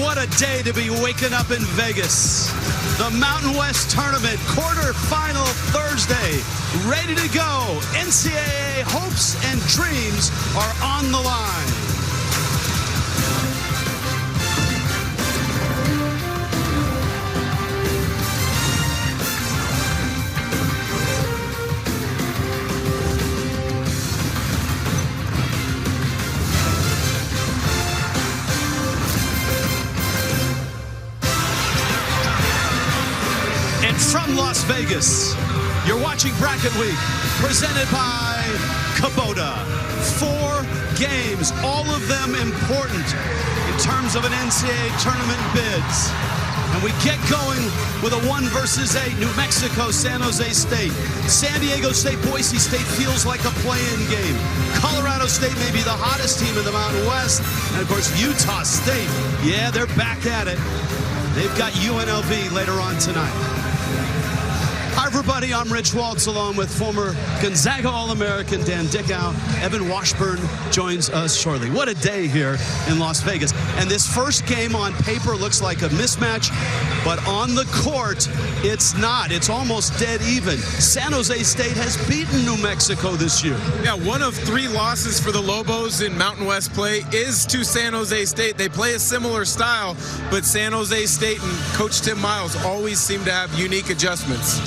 what a day to be waking up in Vegas. The Mountain West Tournament, quarterfinal Thursday, ready to go. NCAA hopes and dreams are on the line. From Las Vegas, you're watching Bracket Week, presented by Kubota. 4 games, all of them important in terms of an NCAA tournament bids. And we get going with a 1 versus 8, New Mexico, San Jose State. San Diego State, Boise State feels like a play-in game. Colorado State may be the hottest team in the Mountain West. And of course, Utah State, yeah, they're back at it. They've got UNLV later on tonight. Hi, everybody. I'm Rich Waltz, along with former Gonzaga All-American Dan Dickau. Evan Washburn joins us shortly. What a day here in Las Vegas. And this first game on paper looks like a mismatch, but on the court, it's not. It's almost dead even. San Jose State has beaten New Mexico this year. Yeah, 1 of 3 losses for the Lobos in Mountain West play is to San Jose State. They play a similar style, but San Jose State and Coach Tim Miles always seem to have unique adjustments.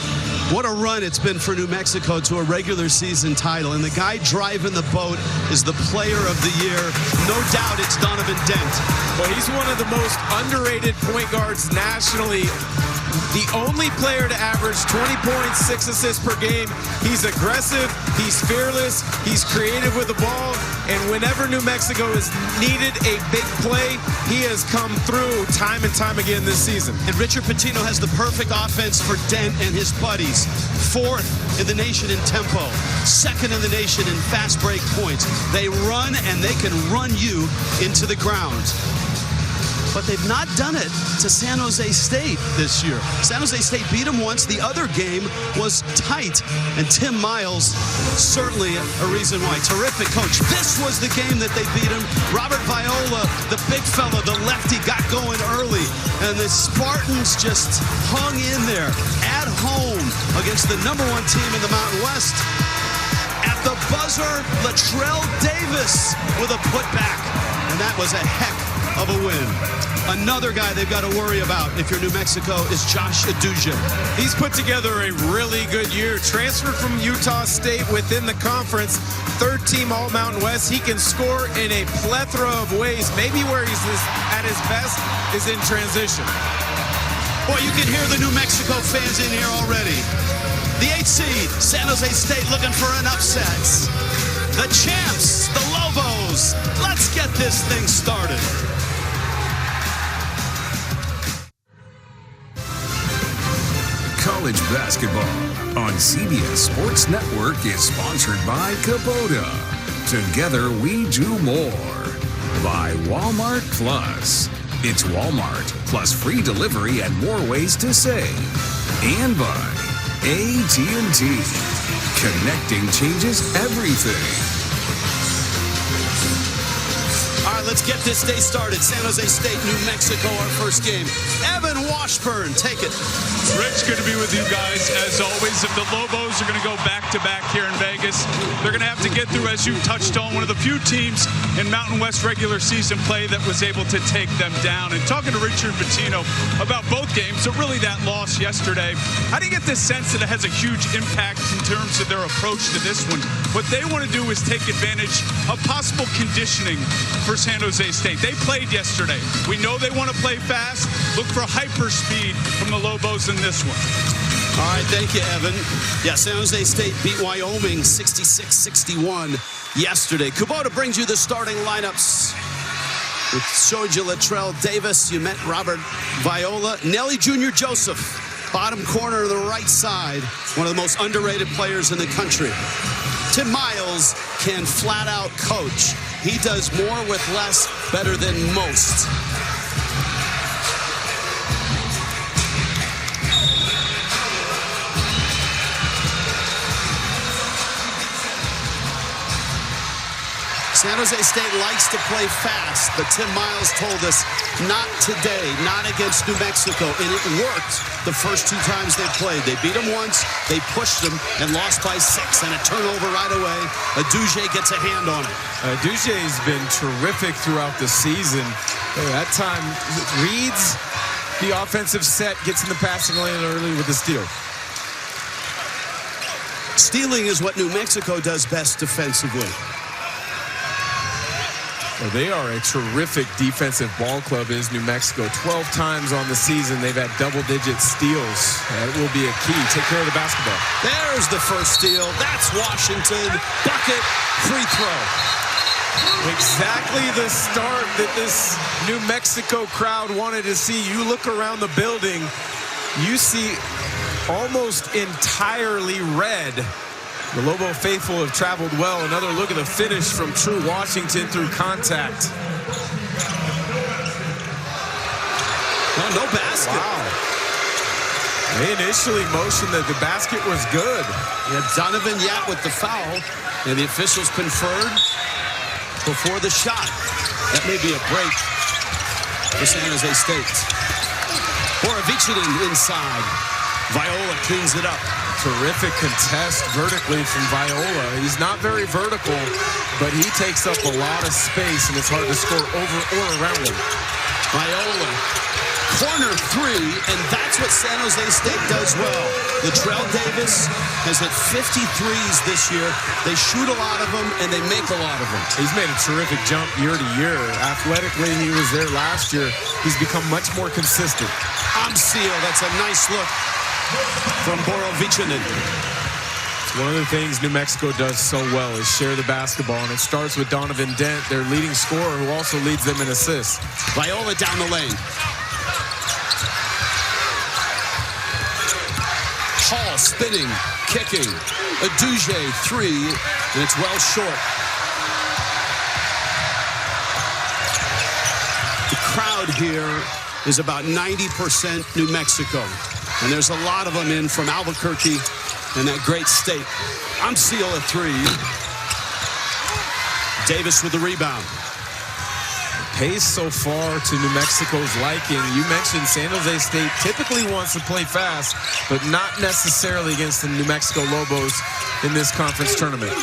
What a run it's been for New Mexico to a regular season title. And the guy driving the boat is the player of the year. No doubt it's Donovan Dent. Well, he's one of the most underrated point guards nationally. The only player to average 20 points, 6 assists per game. He's aggressive, he's fearless, he's creative with the ball, and whenever New Mexico has needed a big play, he has come through time and time again this season. And Richard Pitino has the perfect offense for Dent and his buddies. 4th in the nation in tempo, 2nd in the nation in fast break points. They run and they can run you into the ground. But they've not done it to San Jose State this year. San Jose State beat them once. The other game was tight. And Tim Miles, certainly a reason why. Terrific coach. This was the game that they beat him. Robert Viola, the big fella, the lefty, got going early. And the Spartans just hung in there at home against the #1 team in the Mountain West. At the buzzer, Latrell Davis with a putback. And that was a heck of a win. Another guy they've got to worry about if you're New Mexico is Josh Aduja. He's put together a really good year. Transferred from Utah State within the conference. 3rd team All-Mountain West. He can score in a plethora of ways. Maybe where he's at his best is in transition. Boy, you can hear the New Mexico fans in here already. The 8th seed, San Jose State, looking for an upset. The champs, the Lobos. Let's get this thing started. College basketball on CBS Sports Network is sponsored by Kubota. Together we do more. By Walmart Plus. It's Walmart plus free delivery and more ways to save. And by AT&T. Connecting changes everything. All right, let's get this day started. San Jose State, New Mexico, our first game. Evan Washburn, take it. Rich, good to be with you guys. As always, if the Lobos are going to go back-to-back here in Vegas, they're going to have to get through, as you touched on, one of the few teams in Mountain West regular season play that was able to take them down. And talking to Richard Pitino about both games, so really that loss yesterday, how do you get this sense that it has a huge impact in terms of their approach to this one? What they want to do is take advantage of possible conditioning for San Jose State. They played yesterday. We know they want to play fast. Look for hyper speed from the Lobos in this one. All right, thank you, Evan. Yeah, San Jose State beat Wyoming 66-61 yesterday. Kubota brings you the starting lineups. We showed you Latrell Davis. You met Robert Viola. Nelly Jr. Joseph, bottom corner of the right side. One of the most underrated players in the country. Tim Miles can flat out coach. He does more with less, better than most. San Jose State likes to play fast, but Tim Miles told us not today, not against New Mexico, and it worked the first 2 times they played. They beat them once, they pushed them, and lost by 6, and a turnover right away. Aduje gets a hand on it. Aduje's been terrific throughout the season. That time, reads the offensive set, gets in the passing lane early with the steal. Stealing is what New Mexico does best defensively. Well, they are a terrific defensive ball club, is New Mexico. 12 times on the season, they've had double-digit steals. That will be a key. Take care of the basketball. There's the first steal. That's Washington. Bucket, free throw. Exactly the start that this New Mexico crowd wanted to see. You look around the building, you see almost entirely red. The Lobo faithful have traveled well. Another look at the finish from True Washington through contact. No basket. Wow. They initially motioned that the basket was good. You had Donovan Dent with the foul, and the officials conferred before the shot. That may be a break for San Jose State. Borovichinen inside. Viola cleans it up. Terrific contest vertically from Viola. He's not very vertical, but he takes up a lot of space, and it's hard to score over or around him. Viola, corner 3, and that's what San Jose State does well. Latrell Davis has hit 53s this year. They shoot a lot of them, and they make a lot of them. He's made a terrific jump year to year. Athletically, he was there last year. He's become much more consistent. Amseel, that's a nice look from Borovichinen. One of the things New Mexico does so well is share the basketball, and it starts with Donovan Dent, their leading scorer, who also leads them in assists. Viola down the lane. Hall spinning, kicking. Aduje 3, and it's well short. The crowd here is about 90% New Mexico. And there's a lot of them in from Albuquerque and that great state. Amseel at 3. Davis with the rebound. Pace so far to New Mexico's liking. You mentioned San Jose State typically wants to play fast, but not necessarily against the New Mexico Lobos in this conference tournament.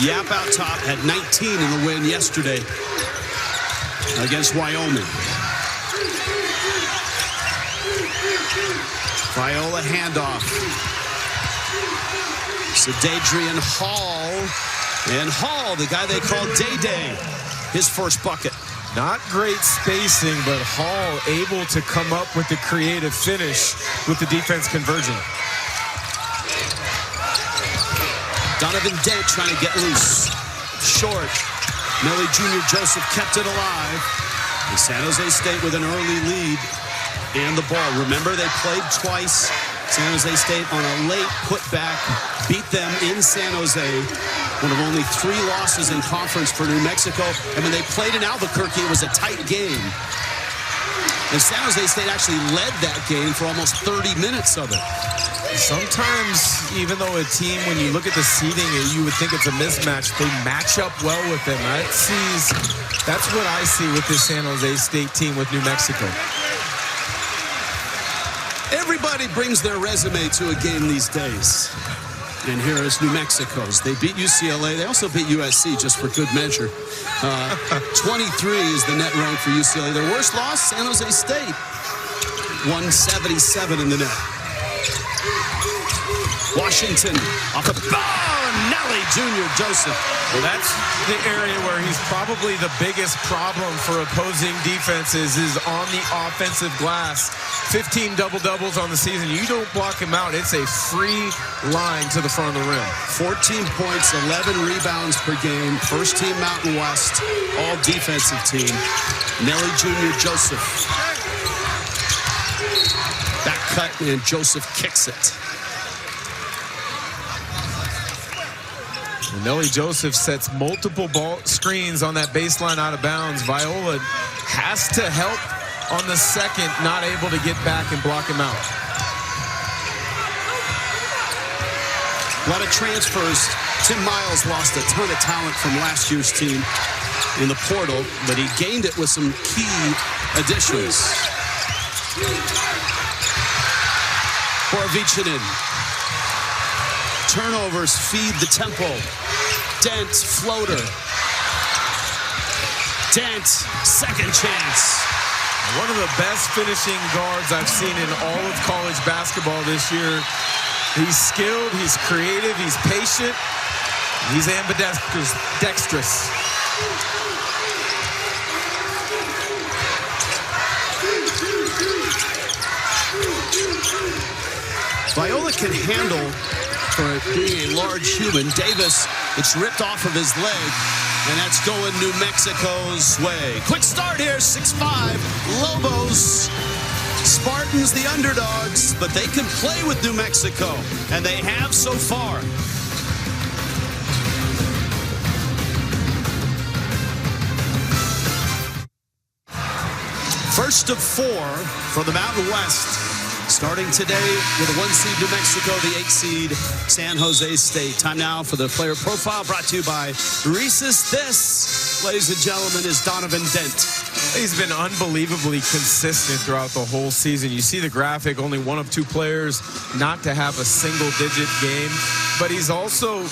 Yap out top had 19 in the win yesterday against Wyoming. Viola handoff. Sadadrian Hall. And Hall, the guy they call Day-Day, his first bucket. Not great spacing, but Hall able to come up with the creative finish with the defense converging. Donovan Dent trying to get loose. Short. Millie Jr. Joseph kept it alive. And San Jose State with an early lead. And the ball. Remember, they played twice. San Jose State on a late putback beat them in San Jose. One of only 3 losses in conference for New Mexico. And when they played in Albuquerque, it was a tight game. And San Jose State actually led that game for almost 30 minutes of it. Sometimes, even though a team, when you look at the seeding, you would think it's a mismatch, they match up well with them. That's what I see with this San Jose State team with New Mexico. Everybody brings their resume to a game these days. And here is New Mexico's. They beat UCLA. They also beat USC, just for good measure. 23 is the net rank for UCLA. Their worst loss, San Jose State. 177 in the net. Washington off the Nelly Jr. Joseph. Well, that's the area where he's probably the biggest problem for opposing defenses is on the offensive glass. 15 double-doubles on the season. You don't block him out. It's a free line to the front of the rim. 14 points, 11 rebounds per game. First team Mountain West, all defensive team. Nelly Jr. Joseph. Back cut, and Joseph kicks it. Nelly Joseph sets multiple ball screens on that baseline out of bounds. Viola has to help on the second, not able to get back and block him out. A lot of transfers Tim Miles lost a ton of talent from last year's team in the portal, but he gained it with some key additions. Borovicinin. Turnovers feed the tempo. Dent, floater. Dent, second chance. One of the best finishing guards I've seen in all of college basketball this year. He's skilled, he's creative, he's patient, he's ambidextrous. Viola can handle, for being a large human. Davis, it's ripped off of his leg, and that's going New Mexico's way. Quick start here, 6-5. Lobos, Spartans, the underdogs, but they can play with New Mexico, and they have so far. First of 4 for the Mountain West. Starting today with the 1 seed New Mexico, the 8 seed San Jose State. Time now for the player profile, brought to you by Reese's. This, ladies and gentlemen, is Donovan Dent. He's been unbelievably consistent throughout the whole season. You see the graphic, only one of 2 players not to have a single-digit game, but he's also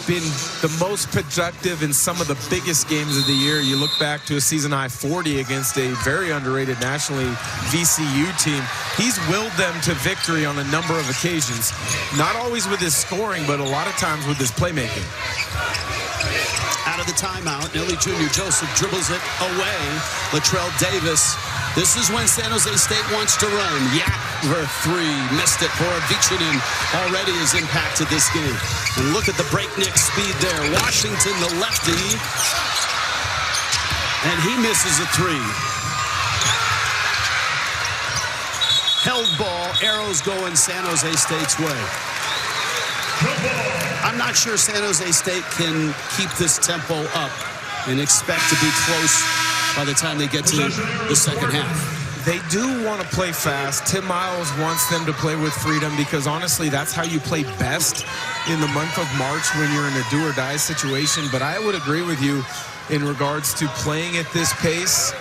been the most productive in some of the biggest games of the year. You look back to a season-high 40 against a very underrated nationally VCU team. He's willed them to victory on a number of occasions. Not always with his scoring, but a lot of times with his playmaking. Out of the timeout, Nelly Jr. Joseph dribbles it away. Latrell Davis. This is when San Jose State wants to run. Yak for 3. Missed it. Borovicinin already has impacted this game. And look at the breakneck speed there. Washington, the lefty. And he misses a 3. Held ball. Arrows going San Jose State's way. I'm not sure San Jose State can keep this tempo up and expect to be close by the time they get to the second half. They do want to play fast. Tim Miles wants them to play with freedom because, honestly, that's how you play best in the month of March when you're in a do-or-die situation. But I would agree with you in regards to playing at this pace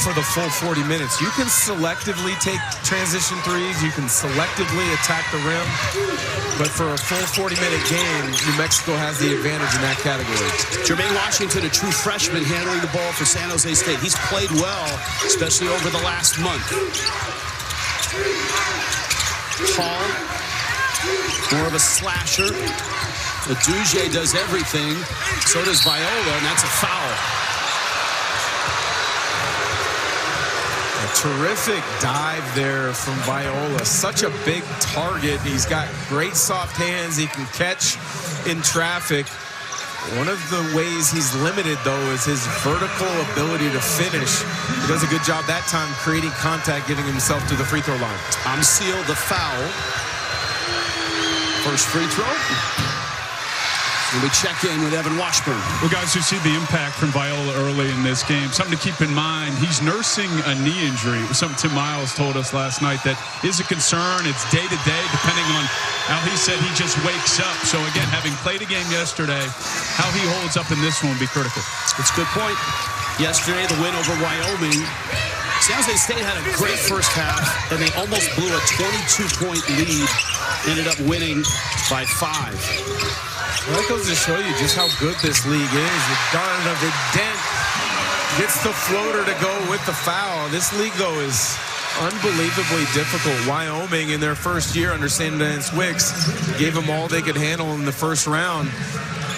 for the full 40 minutes. You can selectively take transition threes. You can selectively attack the rim. But for a full 40-minute game, New Mexico has the advantage in that category. Jermaine Washington, a true freshman, handling the ball for San Jose State. He's played well, especially over the last month. Hall, more of a slasher. Aduje does everything. So does Viola, and that's a foul. Terrific dive there from Viola. Such a big target. He's got great soft hands. He can catch in traffic. One of the ways he's limited, though, is his vertical ability to finish. He does a good job that time creating contact, getting himself to the free throw line. Tom Seal, the foul. First free throw. And we check in with Evan Washburn. Well, guys, you see the impact from Viola early in this game. Something to keep in mind, he's nursing a knee injury. It was something Tim Miles told us last night that is a concern. It's day-to-day, depending on how he said he just wakes up. So, again, having played a game yesterday, how he holds up in this one will be critical. It's a good point. Yesterday, the win over Wyoming. San Jose State had a great first half, and they almost blew a 22-point lead. Ended up winning by 5. Well, that goes to show you just how good this league is. Donovan Dent gets the floater to go with the foul. This league, though, is unbelievably difficult. Wyoming, in their first year under St. Dennis Wicks, gave them all they could handle in the first round.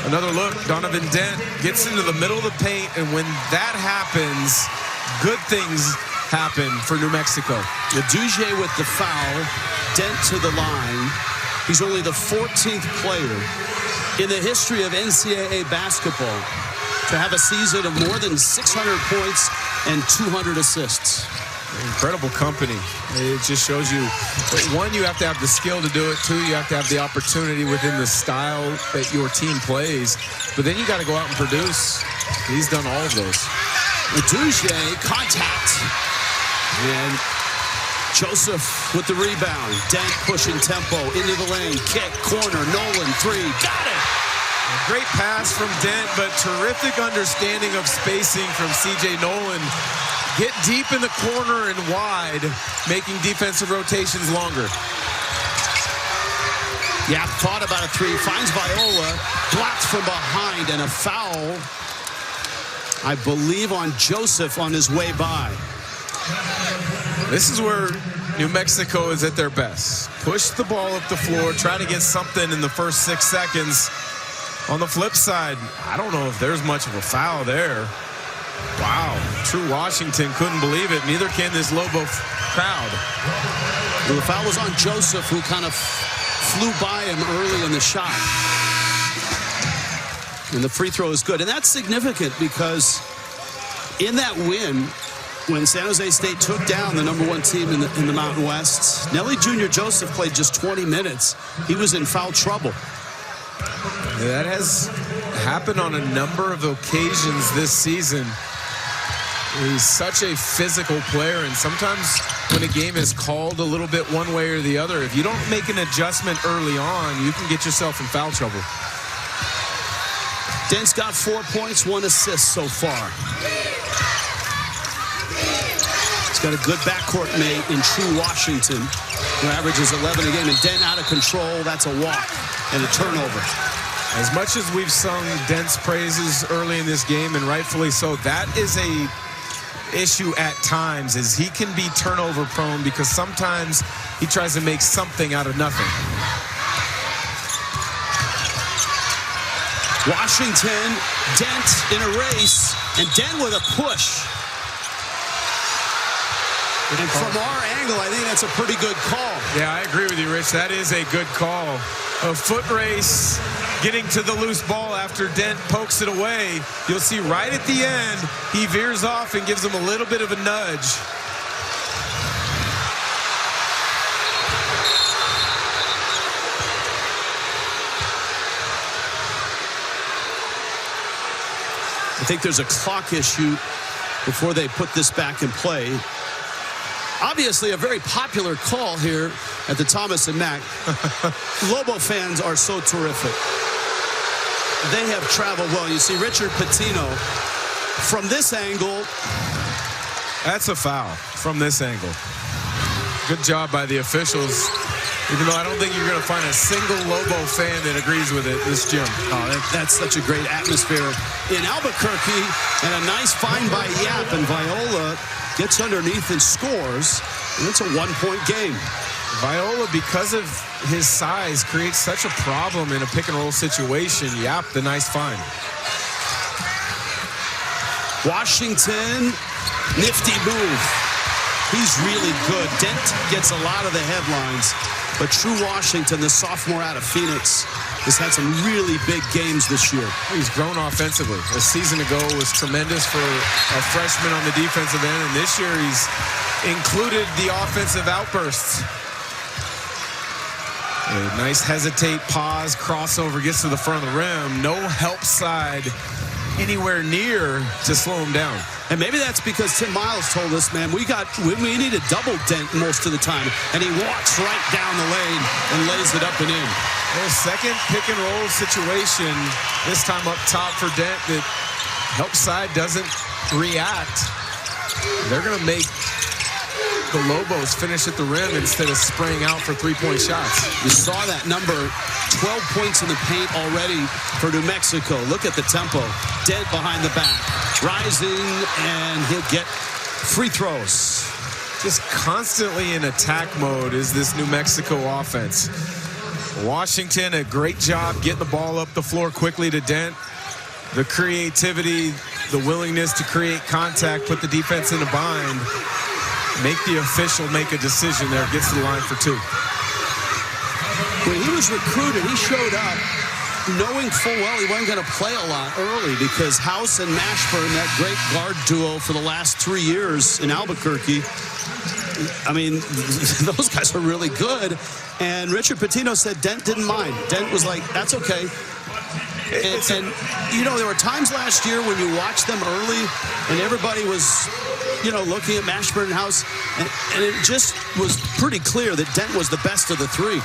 Another look, Donovan Dent gets into the middle of the paint, and when that happens, good things happen for New Mexico. Aduje with the foul, Dent to the line. He's only the 14th player in the history of NCAA basketball to have a season of more than 600 points and 200 assists. Incredible company. It just shows you that, one, you have to have the skill to do it. 2, you have to have the opportunity within the style that your team plays. But then you got to go out and produce. He's done all of those. Aduje, contact. And Joseph with the rebound. Dent pushing tempo into the lane. Kick, corner, Nolan, 3. Got it! Great pass from Dent, but terrific understanding of spacing from C.J. Nolan. Get deep in the corner and wide, making defensive rotations longer. Yeah, thought about a three, finds Viola, blocked from behind, and a foul, I believe, on Joseph on his way by. This is where New Mexico is at their best. Push the ball up the floor, try to get something in the first 6 seconds. On the flip side, I don't know if there's much of a foul there. Wow, true Washington couldn't believe it. Neither can this Lobo crowd. Well, the foul was on Joseph, who kind of flew by him early in the shot. And the free throw is good. And that's significant because in that win, when San Jose State took down the #1 team in the Mountain West, Nelly Jr. Joseph played just 20 minutes. He was in foul trouble. That has happened on a number of occasions this season. He's such a physical player, and sometimes when a game is called a little bit one way or the other, if you don't make an adjustment early on, you can get yourself in foul trouble. Dent's got 4 points, 1 assist so far. He's got a good backcourt mate in True Washington, who averages 11 a game, and Dent out of control. That's a walk and a turnover. As much as we've sung Dent's praises early in this game, and rightfully so, that is a issue at times, is he can be turnover prone because sometimes he tries to make something out of nothing. Washington, Dent in a race, and Dent with a push. And from our angle, I think that's a pretty good call. Yeah, I agree with you, Rich. That is a good call. A foot race, getting to the loose ball after Dent pokes it away. You'll see right at the end, he veers off and gives him a little bit of a nudge. I think there's a clock issue before they put this back in play. Obviously, a very popular call here at the Thomas and Mack. Lobo fans are so terrific. They have traveled well. You see Richard Pitino from this angle. That's a foul from this angle. Good job by the officials. Even though I don't think you're going to find a single Lobo fan that agrees with it, this Jim. Oh, that's such a great atmosphere in Albuquerque. And a nice find by Yap, and Viola gets underneath and scores. And it's a 1-point game. Viola, because of his size, creates such a problem in a pick-and-roll situation. Yap, the nice find. Washington, nifty move. He's really good. Dent gets a lot of the headlines. But True Washington, the sophomore out of Phoenix, has had some really big games this year. He's grown offensively. A season ago was tremendous for a freshman on the defensive end, and this year he's included the offensive outbursts. A nice hesitate, pause, crossover, gets to the front of the rim. No help side anywhere near to slow him down. And maybe that's because Tim Miles told us, man, we need a double Dent most of the time. And he walks right down the lane and lays it up and in. A second pick and roll situation, this time up top for Dent, that help side doesn't react. They're going to make the Lobos finish at the rim instead of spraying out for three-point shots. You saw that number, 12 points in the paint already for New Mexico. Look at the tempo. Dent behind the back, rising, and he'll get free throws. Just constantly in attack mode is this New Mexico offense. Washington, a great job getting the ball up the floor quickly to Dent. The creativity, the willingness to create contact, put the defense in a bind. Make the official make a decision there. Gets to the line for two. When he was recruited, he showed up knowing full well he wasn't going to play a lot early because House and Mashburn, that great guard duo for the last 3 years in Albuquerque, I mean, those guys are really good. And Richard Pitino said Dent didn't mind. Dent was like, that's okay. And you know, there were times last year when you watched them early and everybody was, you know, looking at Mashburn and House, and it just was pretty clear that Dent was the best of the three.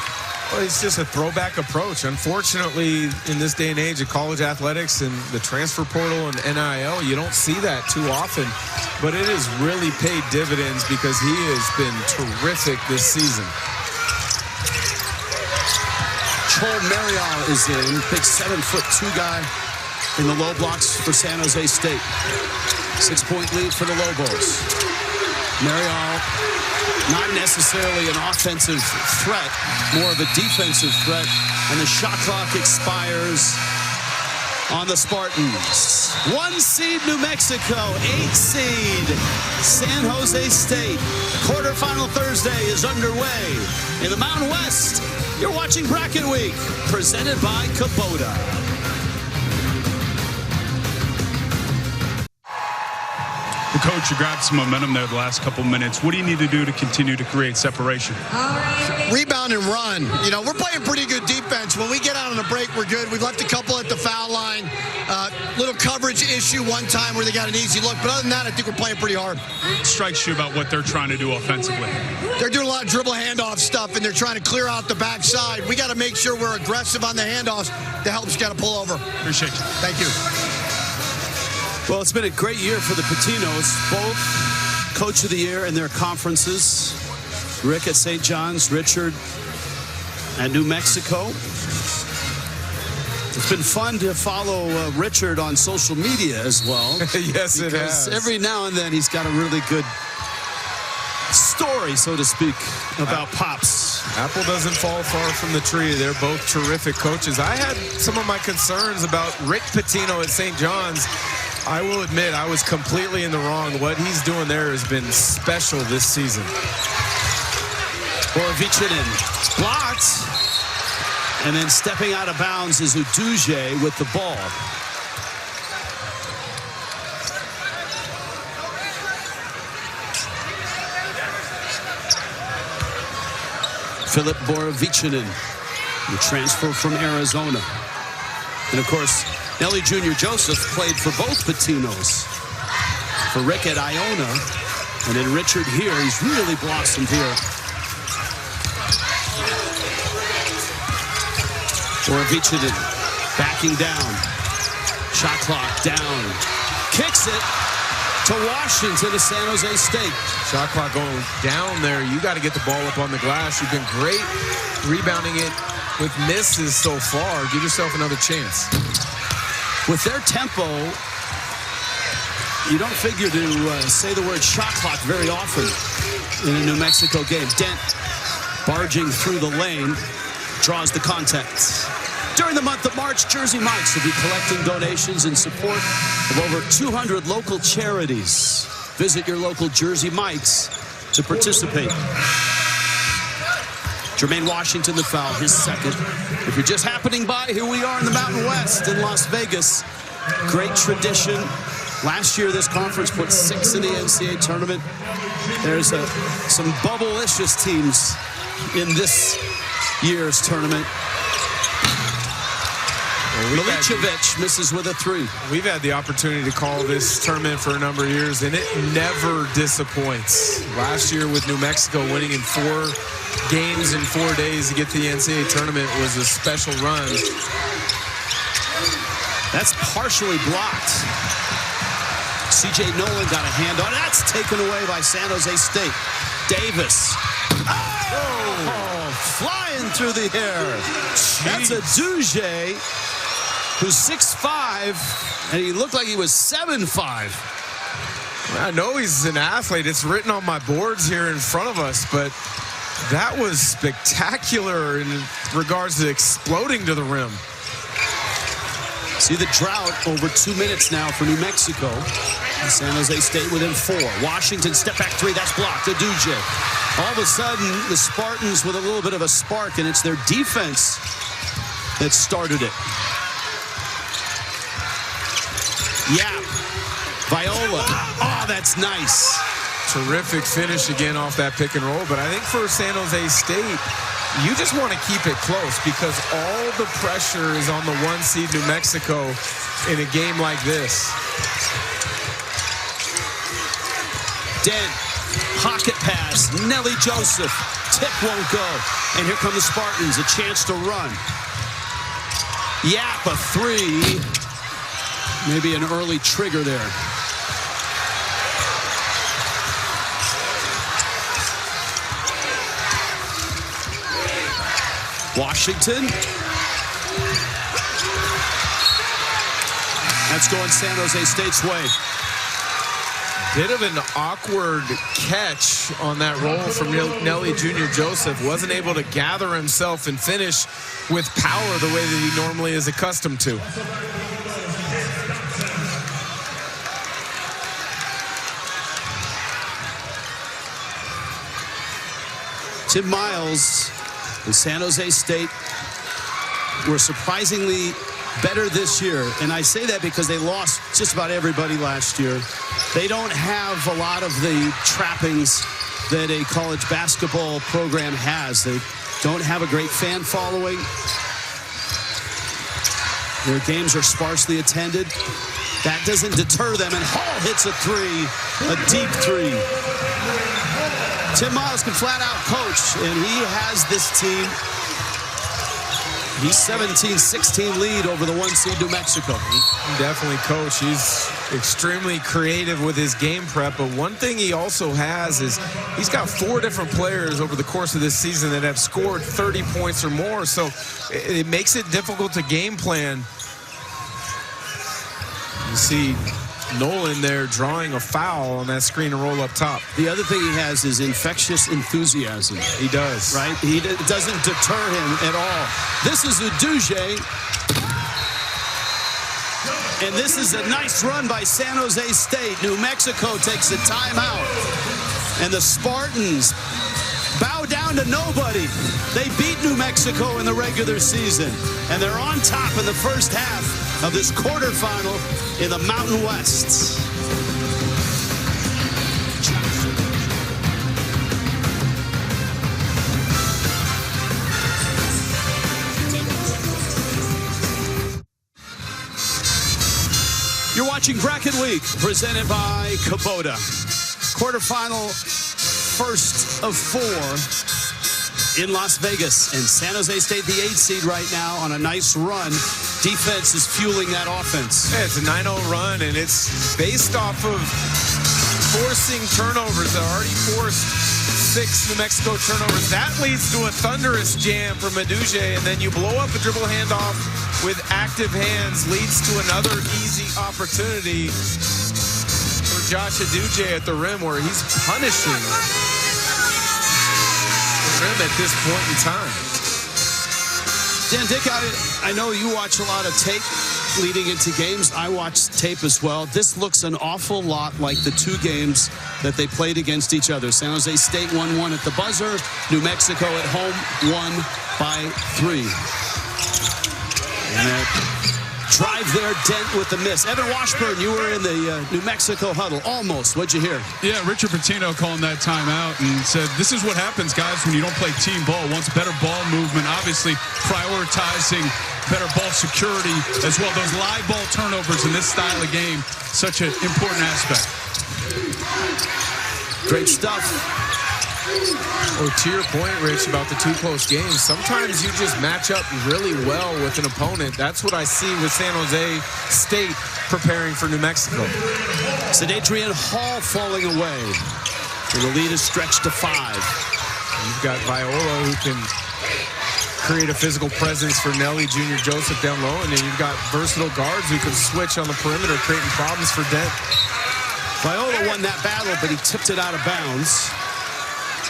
Well, it's just a throwback approach. Unfortunately, in this day and age of college athletics and the transfer portal and NIL, you don't see that too often. But it has really paid dividends because he has been terrific this season. Chol Marial is in, big 7'2" guy in the low blocks for San Jose State. 6-point lead for the Lobos. Marial, not necessarily an offensive threat, more of a defensive threat, and the shot clock expires on the Spartans. 1 seed New Mexico, 8 seed San Jose State. Quarterfinal Thursday is underway in the Mountain West. You're watching Bracket Week, presented by Kubota. Coach, you grabbed some momentum there the last couple minutes. What do you need to do to continue to create separation? Rebound and run. You know, we're playing pretty good defense. When we get out on a break, we're good. We've left a couple at the foul line. Little coverage issue one time where they got an easy look. But other than that, I think we're playing pretty hard. What strikes you about what they're trying to do offensively? They're doing a lot of dribble handoff stuff, and they're trying to clear out the backside. We got to make sure we're aggressive on the handoffs to help us get a pull over. Appreciate you. Thank you. Well, it's been a great year for the Patinos, both Coach of the Year in their conferences. Rick at St. John's, Richard at New Mexico. It's been fun to follow Richard on social media as well. Yes, it has. Every now and then he's got a really good story, so to speak, about Pops. Apple doesn't fall far from the tree. They're both terrific coaches. I had some of my concerns about Rick Pitino at St. John's. I will admit I was completely in the wrong. What he's doing there has been special this season. Borovichinin blocked. And then stepping out of bounds is Uduje with the ball. Philip Borovichinin, the transfer from Arizona. And of course, Nelly Jr. Joseph played for both Patinos. For Rick at Iona. And then Richard here, he's really blossomed here. Borovichinin backing down. Shot clock down. Kicks it to Washington to San Jose State. Shot clock going down there. You got to get the ball up on the glass. You've been great rebounding it with misses so far. Give yourself another chance. With their tempo, you don't figure to say the word shot clock very often in a New Mexico game. Dent barging through the lane, draws the contact. During the month of March, Jersey Mike's will be collecting donations in support of over 200 local charities. Visit your local Jersey Mike's to participate. Jermaine Washington, the foul, his second. If you're just happening by, here we are in the Mountain West in Las Vegas. Great tradition. Last year, this conference put 6 in the NCAA tournament. There's some bubble-licious teams in this year's tournament. Milicevic misses with a 3. We've had the opportunity to call this tournament for a number of years, and it never disappoints. Last year with New Mexico winning in 4 games in 4 days to get to the NCAA tournament was a special run. That's partially blocked. C.J. Nolan got a hand on it. That's taken away by San Jose State. Davis. Oh, flying through the air. That's a Uduje, who's 6'5", and he looked like he was 7'5". I know he's an athlete. It's written on my boards here in front of us, but that was spectacular in regards to exploding to the rim. See the drought over 2 minutes now for New Mexico. San Jose State within 4. Washington step back 3. That's blocked. Uduje. All of a sudden, the Spartans with a little bit of a spark, and it's their defense that started it. Yap. Viola. Oh, that's nice. Terrific finish again off that pick and roll. But I think for San Jose State, you just want to keep it close because all the pressure is on the 1 seed New Mexico in a game like this. Dent, pocket pass, Nelly Joseph Tip won't go. And here come the Spartans, a chance to run. Yap, a three. Maybe an early trigger there. Washington. That's going San Jose State's way. Bit of an awkward catch on that roll from Nelly Jr. Joseph. Wasn't able to gather himself and finish with power the way that he normally is accustomed to. Tim Miles and San Jose State were surprisingly better this year. And I say that because they lost just about everybody last year. They don't have a lot of the trappings that a college basketball program has. They don't have a great fan following. Their games are sparsely attended. That doesn't deter them, and Hall hits a three, a deep three. Tim Miles can flat out coach, and he has this team. He's 17-16 lead over the 1 seed New Mexico. Definitely coach. He's extremely creative with his game prep, but one thing he also has is he's got 4 different players over the course of this season that have scored 30 points or more, so it makes it difficult to game plan. You see Nolan there drawing a foul on that screen and roll up top. The other thing he has is infectious enthusiasm. He does. Right? It doesn't deter him at all. This is Uduje. And this is a nice run by San Jose State. New Mexico takes a timeout. And the Spartans bow down to nobody. They beat New Mexico in the regular season. And they're on top in the first half of this quarterfinal in the Mountain West. You're watching Bracket Week, presented by Kubota. Quarterfinal, first of 4 in Las Vegas. And San Jose State, the 8th seed right now, on a nice run. Defense is fueling that offense. Yeah, it's a 9-0 run, and it's based off of forcing turnovers. They already forced 6 New Mexico turnovers. That leads to a thunderous jam for Meduje, and then you blow up a dribble handoff with active hands, leads to another easy opportunity for Josh Uduje at the rim, where he's punishing the rim at this point in time. Dan, Dick, I know you watch a lot of tape leading into games. I watch tape as well. This looks an awful lot like the 2 games that they played against each other. San Jose State won 1 at the buzzer. New Mexico at home won by 3. And that drive there, Dent with the miss. Evan Washburn, you were in the New Mexico huddle. Almost. What'd you hear? Yeah, Richard Pitino calling that timeout and said, this is what happens, guys, when you don't play team ball. Wants better ball movement, obviously prioritizing better ball security as well. Those live ball turnovers in this style of game, such an important aspect. Great stuff. Oh, to your point, Rich, about the 2 close games, sometimes you just match up really well with an opponent. That's what I see with San Jose State preparing for New Mexico. Adrian Hall falling away. And the lead is stretched to 5. You've got Viola, who can create a physical presence for Nelly Jr. Joseph down low, and then you've got versatile guards who can switch on the perimeter, creating problems for Dent. Viola won that battle, but he tipped it out of bounds.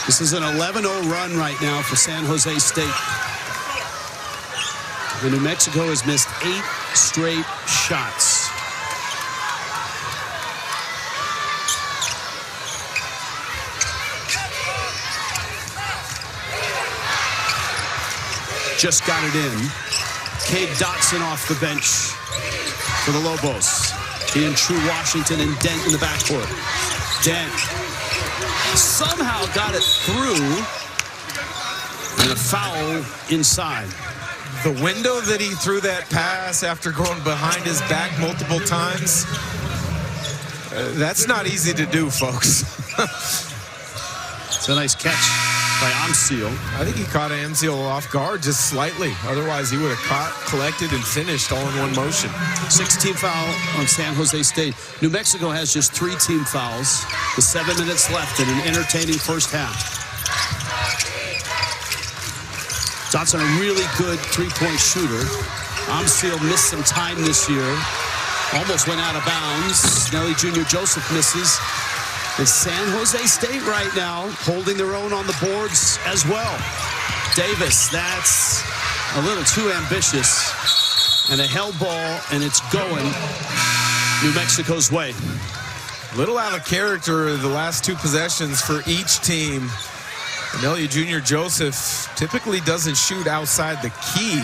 This is an 11-0 run right now for San Jose State. And New Mexico has missed 8 straight shots. Just got it in. Cade Dotson off the bench for the Lobos. He and True Washington and Dent in the backcourt. Dent somehow got it through, and a foul inside. The window that he threw that pass after going behind his back multiple times, that's not easy to do, folks. It's a nice catch by Amsil. I think he caught Amsil off guard just slightly. Otherwise, he would have caught, collected, and finished all in one motion. 16 foul on San Jose State. New Mexico has just 3 team fouls with 7 minutes left in an entertaining first half. Johnson, a really good three-point shooter. Amsil missed some time this year. Almost went out of bounds. Nelly Jr. Joseph misses. And San Jose State right now holding their own on the boards as well. Davis, that's a little too ambitious. And a held ball, and it's going New Mexico's way. Little out of character the last 2 possessions for each team. Nelly Jr. Joseph typically doesn't shoot outside the key.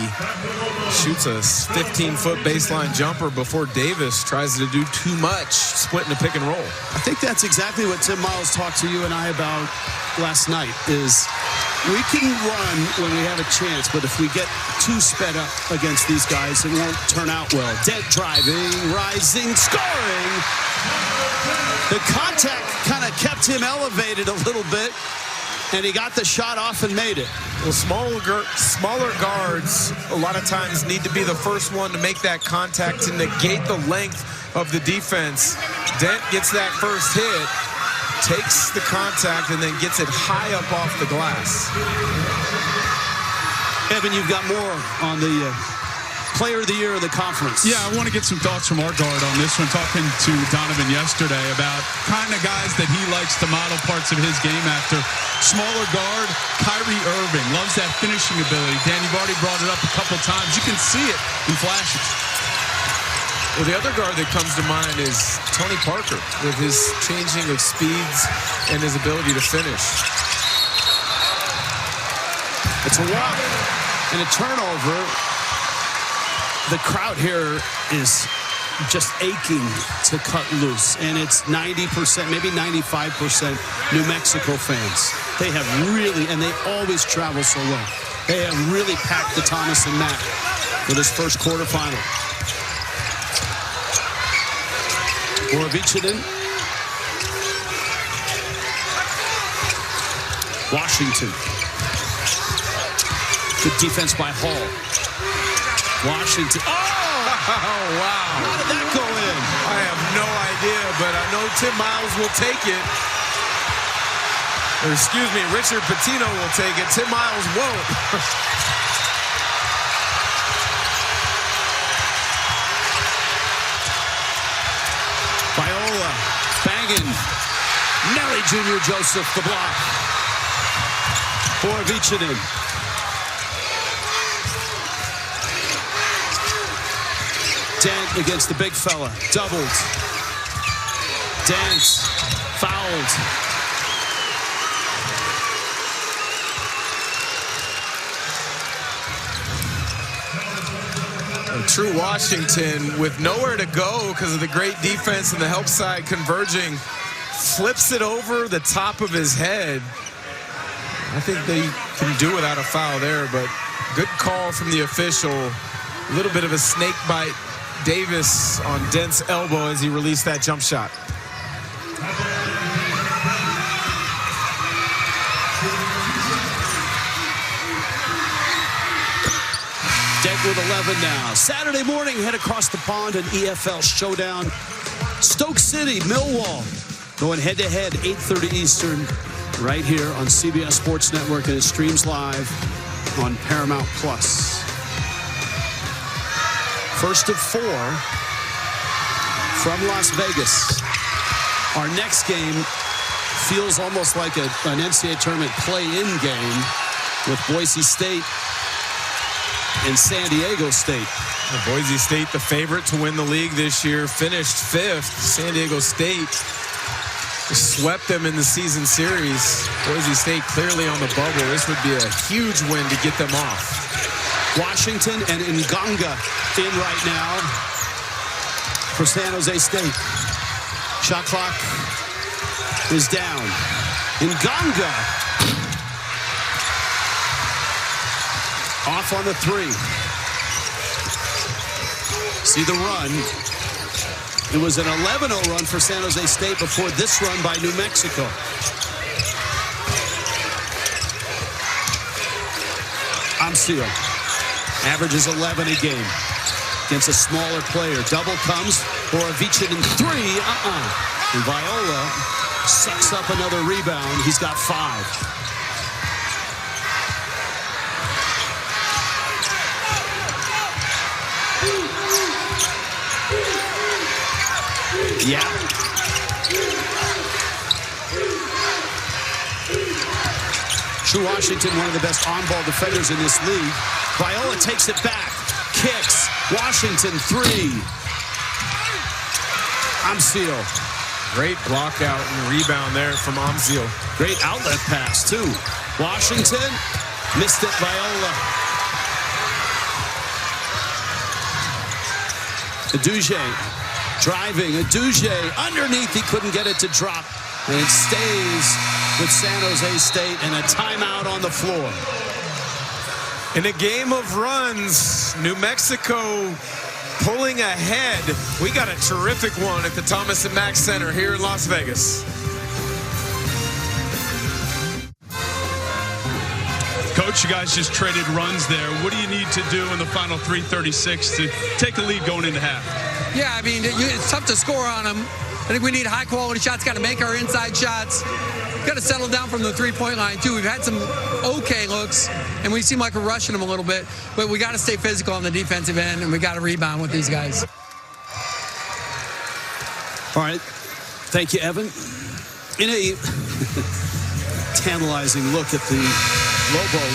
Shoots a 15-foot baseline jumper before Davis tries to do too much, splitting a pick and roll. I think that's exactly what Tim Miles talked to you and I about last night, is we can run when we have a chance, but if we get too sped up against these guys, it won't turn out well. Dent driving, rising, scoring. The contact kind of kept him elevated a little bit, and he got the shot off and made it. Well, smaller guards a lot of times need to be the first one to make that contact to negate the length of the defense. Dent gets that first hit, takes the contact, and then gets it high up off the glass. Evan, you've got more on the player of the year of the conference. Yeah, I want to get some thoughts from our guard on this one. Talking to Donovan yesterday about kind of guys that he likes to model parts of his game after. Smaller guard, Kyrie Irving, loves that finishing ability. Dan, you've already brought it up a couple times. You can see it in flashes. Well, the other guard that comes to mind is Tony Parker with his changing of speeds and his ability to finish. It's a walk and a turnover. The crowd here is just aching to cut loose, and it's 90%, maybe 95% New Mexico fans. They have really, and they always travel so well, they have really packed the Thomas and Mack for this first quarterfinal. Borovichinen. Washington. Good defense by Hall. Washington. Oh! Wow. How did that go in? I have no idea, but I know Tim Miles will take it. Or excuse me, Richard Pitino will take it. Tim Miles won't. Viola banging. Nelly Jr. Joseph the block. Borovichinen. Dent against the big fella. Doubled. Dent fouled. True Washington, with nowhere to go because of the great defense and the help side converging, flips it over the top of his head. I think they can do without a foul there, but good call from the official. A little bit of a snake bite. Davis on Dent's elbow as he released that jump shot. Dent with 11 now. Saturday morning, head across the pond, an EFL showdown. Stoke City, Millwall, going head-to-head, 8:30 Eastern, right here on CBS Sports Network, and it streams live on Paramount+. First of 4 from Las Vegas. Our next game feels almost like an NCAA tournament play-in game with Boise State and San Diego State. Boise State, the favorite to win the league this year, finished 5th. San Diego State swept them in the season series. Boise State clearly on the bubble. This would be a huge win to get them off. Washington and Nganga in right now for San Jose State. Shot clock is down. Nganga off on the 3. See the run. It was an 11-0 run for San Jose State before this run by New Mexico. Amsio averages 11 a game against a smaller player. Double comes for Avicii in 3. And Viola sucks up another rebound. He's got 5. Yeah. True Washington, one of the best on-ball defenders in this league. Viola takes it back, kicks. Washington 3. Amsio. Great block out and rebound there from Amsio. Great outlet pass, too. Washington missed it, Viola. Aduje driving. Aduje underneath. He couldn't get it to drop. And it stays with San Jose State and a timeout on the floor. In a game of runs, New Mexico pulling ahead. We got a terrific one at the Thomas & Mack Center here in Las Vegas. Coach, you guys just traded runs there. What do you need to do in the final 3:36 to take a lead going into half? Yeah, I mean, it's tough to score on them. I think we need high-quality shots. Got to make our inside shots. Got to settle down from the three-point line, too. We've had some okay looks, and we seem like we're rushing them a little bit. But we got to stay physical on the defensive end, and we got to rebound with these guys. All right. Thank you, Evan. In a tantalizing look at the Lobo.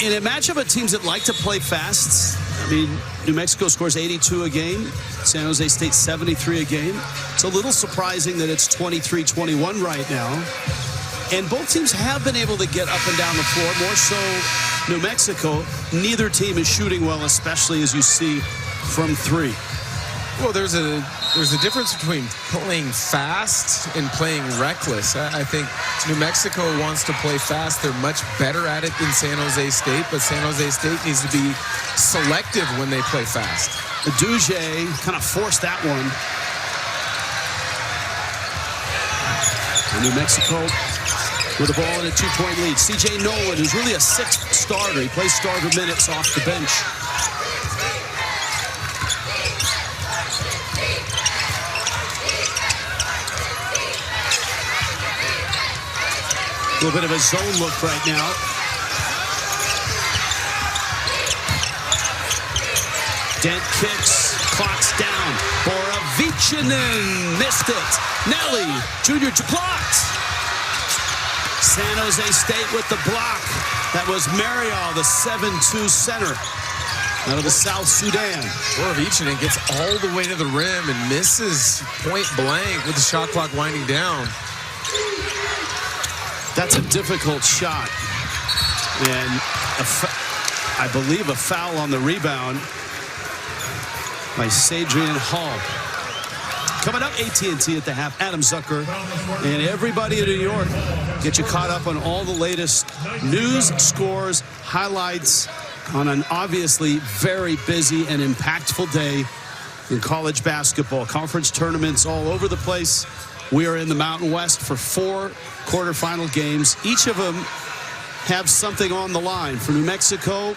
In a matchup of teams that like to play fast, I mean, New Mexico scores 82 a game. San Jose State 73 a game. It's a little surprising that it's 23-21 right now. And both teams have been able to get up and down the floor. More so New Mexico. Neither team is shooting well, especially as you see from 3. Well, there's a difference between playing fast and playing reckless. I think New Mexico wants to play fast. They're much better at it than San Jose State, but San Jose State needs to be selective when they play fast. Aduje kind of forced that one. And New Mexico with the ball in a 2-point lead. C.J. Nolan, who's really a 6th starter. He plays starter minutes off the bench. A little bit of a zone look right now. Dent kicks, clock's down. Avicii missed it. Nelly, junior blocked. San Jose State with the block. That was Marial, the 7'2 center out of the South Sudan. Avicii gets all the way to the rim and misses point blank with the shot clock winding down. That's a difficult shot. And I believe a foul on the rebound by Sadrian Hall. Coming up, AT&T at the half. Adam Zucker and everybody in New York get you caught up on all the latest news, scores, highlights on an obviously very busy and impactful day in college basketball. Conference tournaments all over the place. We are in the Mountain West for 4 quarterfinal games. Each of them have something on the line. For New Mexico,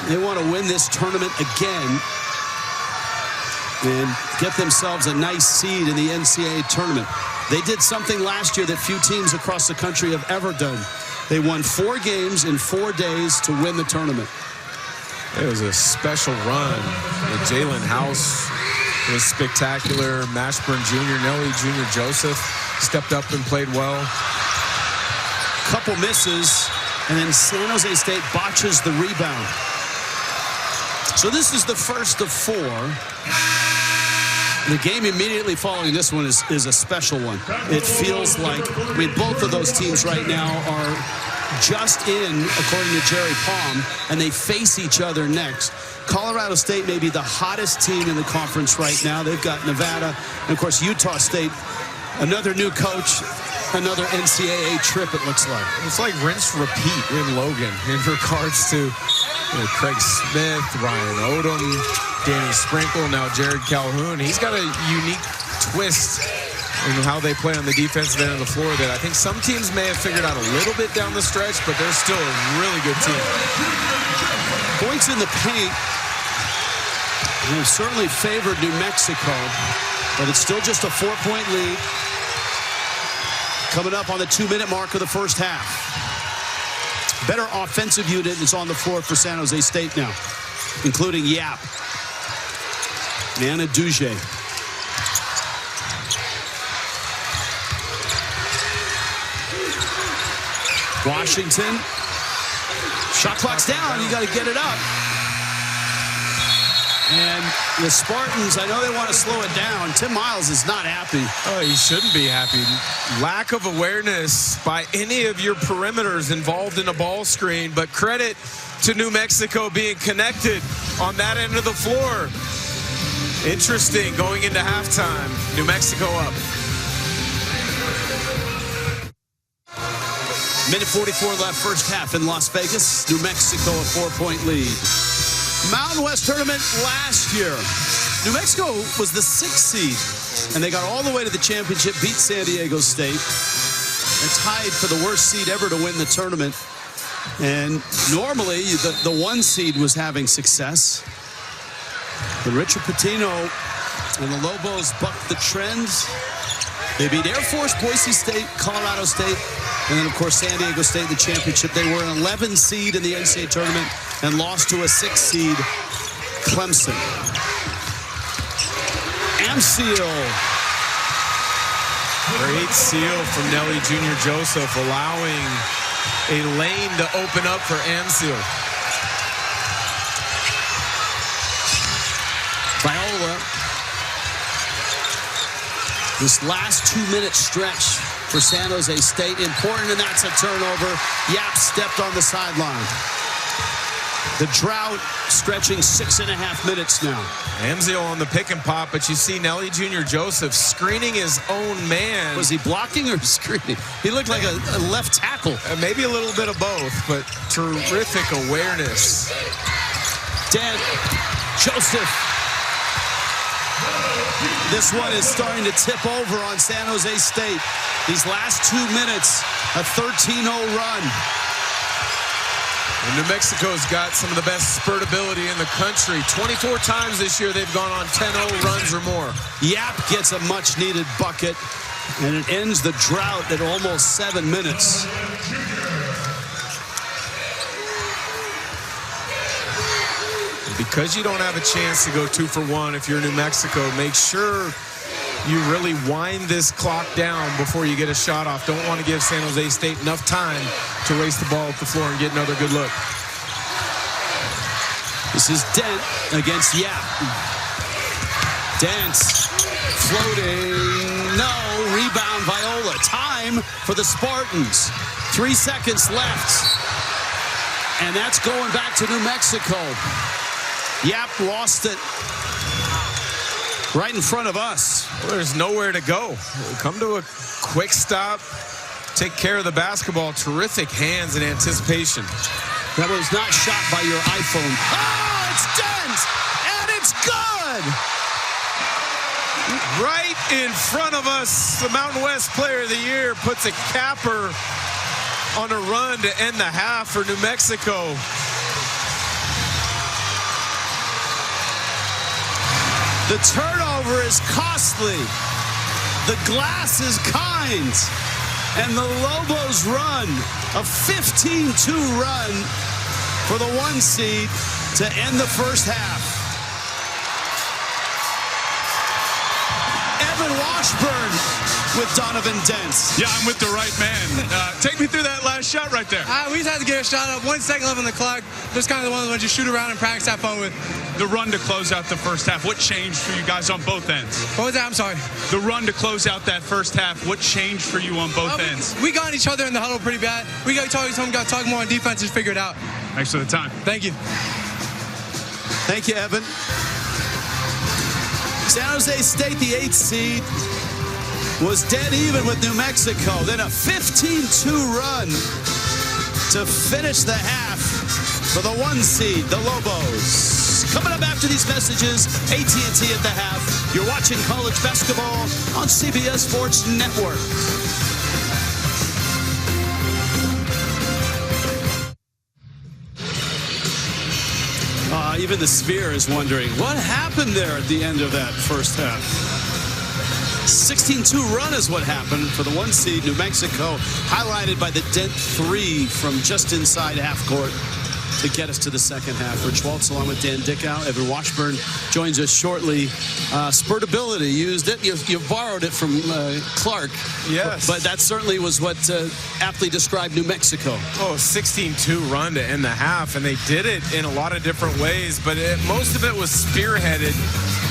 they want to win this tournament again and get themselves a nice seed in the NCAA tournament. They did something last year that few teams across the country have ever done. They won 4 games in 4 days to win the tournament. It was a special run. Jalen House was spectacular. Mashburn Jr., Nelly Jr., Joseph stepped up and played well. Couple misses, and then San Jose State botches the rebound. So this is the first of 4. The game immediately following this one is a special one. It feels like, I mean, both of those teams right now are just in, according to Jerry Palm, and they face each other next. Colorado State may be the hottest team in the conference right now. They've got Nevada, and of course Utah State, another new coach, another NCAA trip, it looks like. It's like rinse repeat in Logan in regards to Craig Smith, Ryan Odom, Danny Sprinkle, now Jared Calhoun. He's got a unique twist and how they play on the defensive end of the floor that I think some teams may have figured out a little bit down the stretch, but they're still a really good team. Points in the paint have certainly favored New Mexico, but it's still just a 4-point lead. Coming up on the 2-minute mark of the first half. Better offensive unit is on the floor for San Jose State now, including Yap, Anna Duge. Washington. Shot clock's down. You got to get it up. And the Spartans, I know they want to slow it down. Tim Miles is not happy. Oh, he shouldn't be happy. Lack of awareness by any of your perimeters involved in a ball screen, but credit to New Mexico being connected on that end of the floor. Interesting going into halftime. New Mexico up. Minute 44 left, first half in Las Vegas. New Mexico a 4-point lead. Mountain West tournament last year. New Mexico was the 6th seed, and they got all the way to the championship, beat San Diego State, and tied for the worst seed ever to win the tournament. And normally, the 1 seed was having success. But Richard Pitino and the Lobos bucked the trend. They beat Air Force, Boise State, Colorado State, and then, of course, San Diego State in the championship. They were an 11 seed in the NCAA tournament and lost to a 6 seed, Clemson. Amseal. Great seal from Nelly Jr. Joseph, allowing a lane to open up for Amseal. Viola. This last 2-minute stretch for San Jose State, important, and that's a turnover. Yap stepped on the sideline. The drought stretching 6.5 minutes now. Amseal on the pick and pop, but you see Nelly Jr. Joseph screening his own man. Was he blocking or screening? He looked like a left tackle. Maybe a little bit of both, but terrific awareness. Dent, Joseph. This one is starting to tip over on San Jose State. These last 2 minutes, a 13-0 run. And New Mexico's got some of the best spurtability in the country. 24 times this year they've gone on 10-0 runs or more. Yap gets a much-needed bucket, and it ends the drought at almost 7 minutes. Because you don't have a chance to go 2 for 1 if you're New Mexico, make sure you really wind this clock down before you get a shot off. Don't want to give San Jose State enough time to race the ball up the floor and get another good look. This is Dent against Yap. Dent floating. No. Rebound Viola. Time for the Spartans. 3 seconds left. And that's going back to New Mexico. Yap lost it right in front of us. Well, there's nowhere to go. Come to a quick stop. Take care of the basketball. Terrific hands and anticipation. That was not shot by your iPhone. Oh, it's Dent! And it's good! Right in front of us, the Mountain West Player of the Year puts a capper on a run to end the half for New Mexico. The turnover is costly. The glass is kind. And the Lobos run a 15-2 run for the 1 seed to end the first half. Evan Washburn with Donovan Dent. Yeah, I'm with the right man. Take me through that last shot right there. We just had to get a shot up. 1 second left on the clock. Just kind of the ones you shoot around and practice, have fun with. The run to close out the first half, what changed for you guys on both ends? What was that? I'm sorry. The run to close out that first half, what changed for you on both ends? We got each other in the huddle pretty bad. We got to talk more on defense and figure it out. Thanks for the time. Thank you. Thank you, Evan. San Jose State, the 8th seed, was dead even with New Mexico. Then a 15-2 run to finish the half for the 1 seed, the Lobos. Vegas. Coming up after these messages, AT&T at the half. You're watching college basketball on CBS Sports Network. Even the Sphere is wondering what happened there at the end of that first half. 16-2 run is what happened for the 1 seed New Mexico, highlighted by the Dent 3 from just inside half court to get us to the second half. Rich Waltz along with Dan Dickow. Evan Washburn joins us shortly. Spurtability, used it. You borrowed it from Clark. Yes. But that certainly was what aptly described New Mexico. Oh, 16-2 run to end the half, and they did it in a lot of different ways, but most of it was spearheaded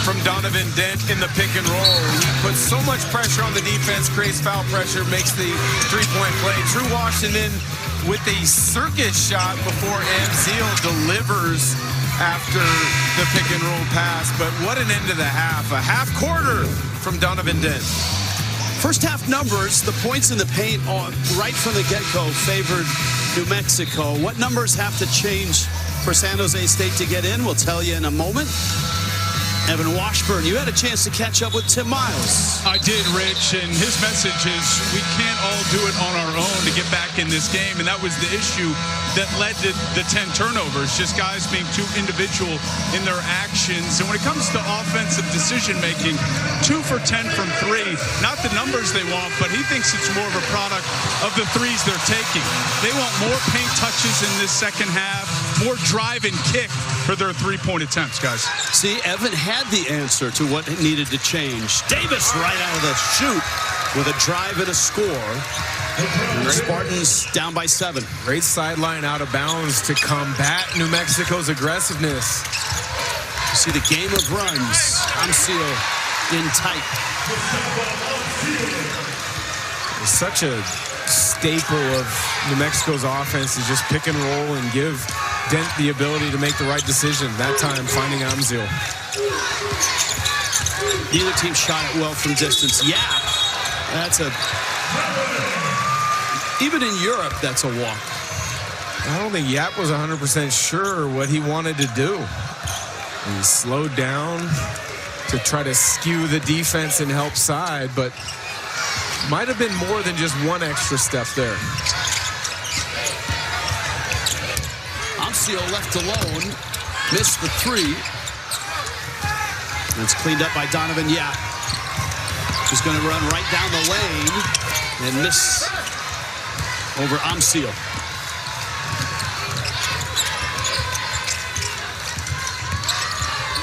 from Donovan Dent in the pick and roll. He puts so much pressure on the defense, creates foul pressure, makes the three-point play. Drew Washington with a circus shot before Amzil delivers after the pick and roll pass. But what an end to the half. A half quarter from Donovan Dent. First half numbers, the points in the paint right from the get-go favored New Mexico. What numbers have to change for San Jose State to get in? We'll tell you in a moment. Evan Washburn, you had a chance to catch up with Tim Miles. I did, Rich, and his message is we can't all do it on our own to get back in this game, and that was the issue that led to the 10 turnovers, just guys being too individual in their actions. And when it comes to offensive decision-making, 2 for 10 from 3, not the numbers they want, but he thinks it's more of a product of the threes they're taking. They want more paint touches in this second half, more drive and kick for their three-point attempts, guys. See, Evan had the answer to what needed to change. Davis right out of the chute with a drive and a score. And the Spartans down by 7. Great sideline out of bounds to combat New Mexico's aggressiveness. You see the game of runs. Amzil in tight. It's such a staple of New Mexico's offense is just pick and roll and give Dent the ability to make the right decision. That time finding Amzil. Neither team shot it well from distance. Yeah, that's even in Europe, that's a walk. I don't think Yap was 100% sure what he wanted to do. He slowed down to try to skew the defense and help side, but might have been more than just one extra step there. Amzil left alone, missed the 3. And it's cleaned up by Donovan Yap. He's going to run right down the lane and miss over Amzil.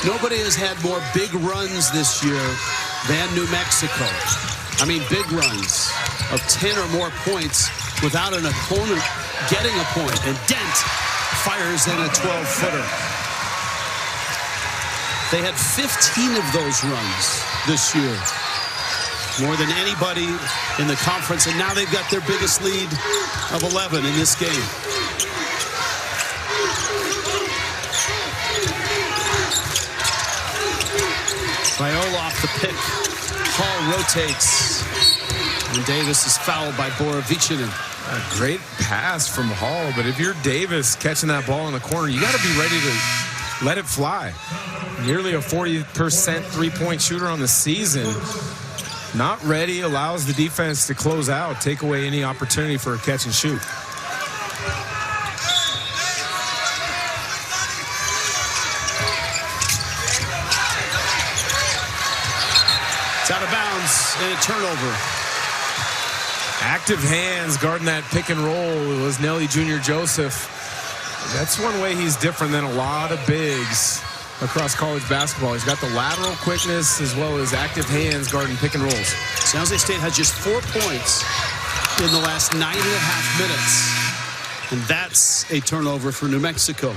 Nobody has had more big runs this year than New Mexico. I mean, big runs of 10 or more points without an opponent getting a point. And Dent fires in a 12-footer. They had 15 of those runs this year, more than anybody in the conference, and now they've got their biggest lead of 11 in this game. Viola off the pick. Hall rotates, and Davis is fouled by Borovichinen. A great pass from Hall, but if you're Davis catching that ball in the corner, you got to be ready to let it fly. Nearly a 40% three-point shooter on the season. Not ready, allows the defense to close out, take away any opportunity for a catch and shoot. It's out of bounds and a turnover. Active hands guarding that pick and roll was Nelly Jr. Joseph. That's one way he's different than a lot of bigs across college basketball. He's got the lateral quickness as well as active hands guarding pick and rolls. San Jose State had just 4 points in the last 9.5 minutes. And that's a turnover for New Mexico.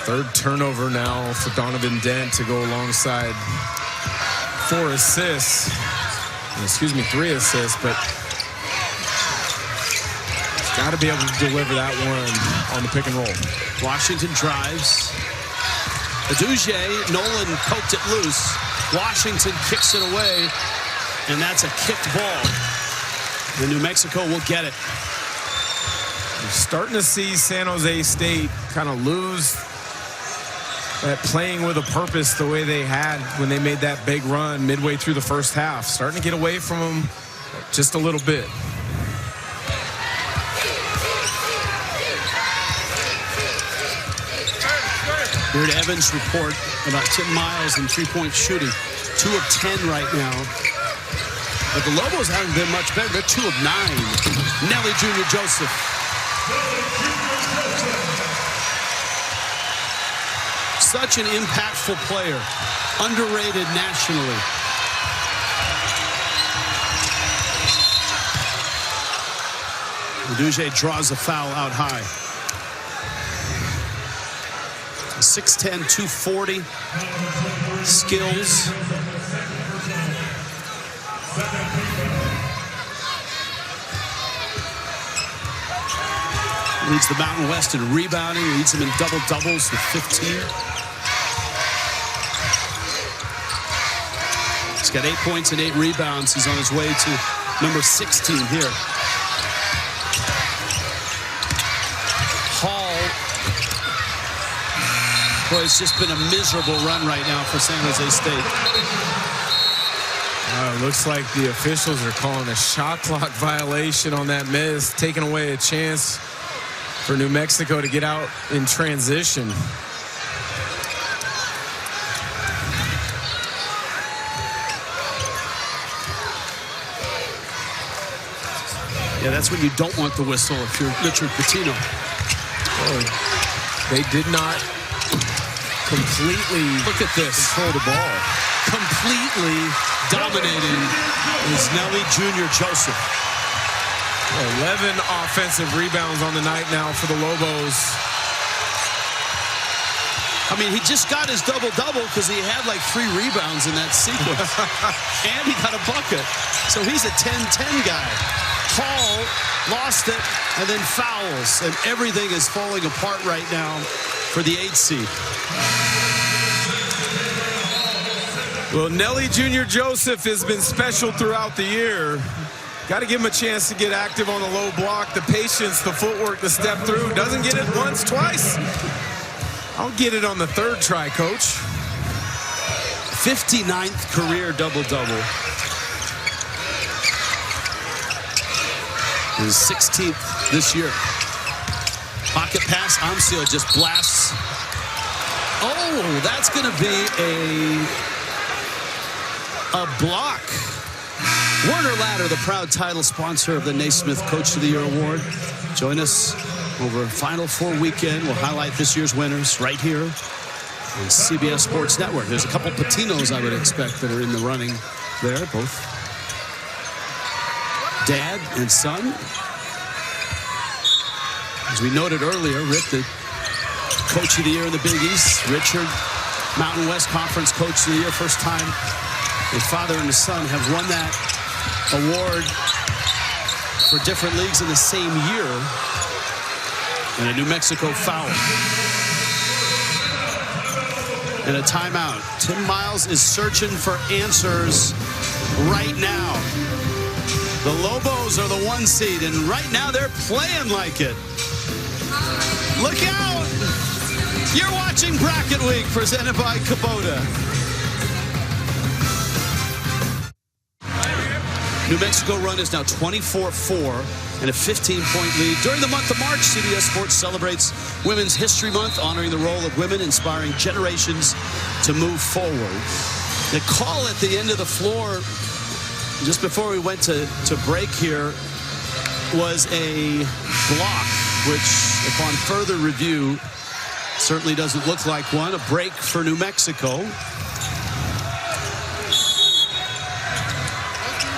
Third turnover now for Donovan Dent to go alongside 4 assists. Excuse me, 3 assists, but got to be able to deliver that one on the pick and roll. Washington drives. Adouje, Nolan poked it loose. Washington kicks it away, and that's a kicked ball. And New Mexico will get it. Starting to see San Jose State kind of lose that playing with a purpose the way they had when they made that big run midway through the first half. Starting to get away from them just a little bit. Here at Evans' report about Tim Miles and three-point shooting. 2 of 10 right now. But the Lobos haven't been much better. They're 2 of 9. Nelly Jr. Joseph. Such an impactful player. Underrated nationally. Duje draws a foul out high. 6'10", 240. Skills. Leads the Mountain West in rebounding. Leads them in double-doubles with 15. He's got 8 points and 8 rebounds. He's on his way to number 16 here. Hall. Boy, it's just been a miserable run right now for San Jose State. It looks like the officials are calling a shot clock violation on that miss, taking away a chance for New Mexico to get out in transition. Yeah, that's when you don't want the whistle if you're Richard Pitino. They did not completely look at this. Control the ball. Completely dominating is Nelly Jr. Joseph. 11 offensive rebounds on the night now for the Lobos. I mean, he just got his double-double because he had like 3 rebounds in that sequence. And he got a bucket. So he's a 10-10 guy. Hall lost it and then fouls. And everything is falling apart right now for the 8 seed. Well, Nelly Jr. Joseph has been special throughout the year. Got to give him a chance to get active on the low block. The patience, the footwork to step through. Doesn't get it once, twice. I'll get it on the 3rd try, Coach. 59th career double-double. His 16th this year. Pocket pass. Amsil just blasts. Oh, that's going to be a block. Werner Ladder, the proud title sponsor of the Naismith Coach of the Year Award. Join us over Final Four weekend. We'll highlight this year's winners right here on CBS Sports Network. There's a couple Patinos I would expect that are in the running there, both dad and son. As we noted earlier, Rick, the Coach of the Year in the Big East. Richard, Mountain West Conference Coach of the Year. First time a father and a son have won that award for different leagues in the same year. And a New Mexico foul. And a timeout. Tim Miles is searching for answers right now. The Lobos are the 1 seed, and right now they're playing like it. Look out! You're watching Bracket Week, presented by Kubota. New Mexico run is now 24-4 and a 15-point lead. During the month of March, CBS Sports celebrates Women's History Month, honoring the role of women, inspiring generations to move forward. The call at the end of the floor, just before we went to break here, was a block, which, upon further review, certainly doesn't look like one. A break for New Mexico.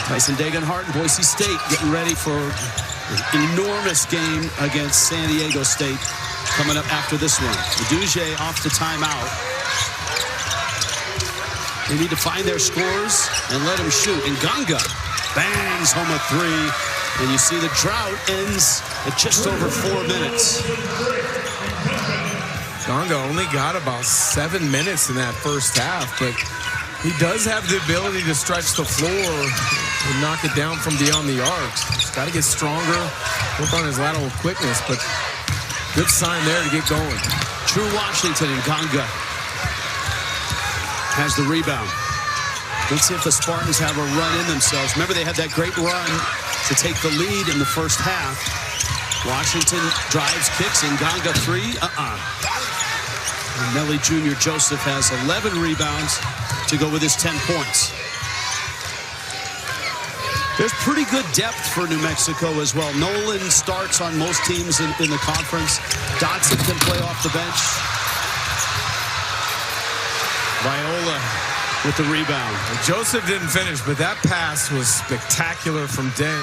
Tyson Degenhart and Boise State getting ready for an enormous game against San Diego State coming up after this one. Duje off the timeout. They need to find their scores and let him shoot. And Ganga bangs home a 3. And you see the drought ends at just over 4 minutes. Ganga only got about 7 minutes in that first half, but he does have the ability to stretch the floor and knock it down from beyond the arc. He's got to get stronger, work on his lateral quickness, but good sign there to get going. True Washington and Ganga has the rebound. Let's see if the Spartans have a run in themselves. Remember, they had that great run to take the lead in the first half. Washington drives, kicks, and Ganga three. And Nelly Jr. Joseph has 11 rebounds to go with his 10 points. There's pretty good depth for New Mexico as well. Nolan starts on most teams in the conference. Dotson can play off the bench. Viola with the rebound. Joseph didn't finish, but that pass was spectacular from Dent.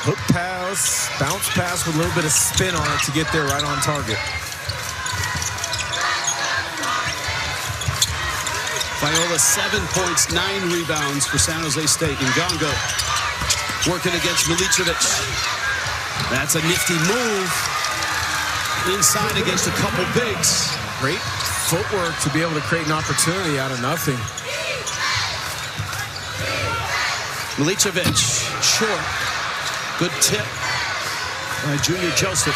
Hook pass, bounce pass with a little bit of spin on it to get there right on target. Viola 7 points, 9 rebounds for San Jose State. And Gongo working against Milicevic. That's a nifty move. Inside against a couple bigs. Great footwork to be able to create an opportunity out of nothing. Milicevic, short. Good tip by Junior Joseph.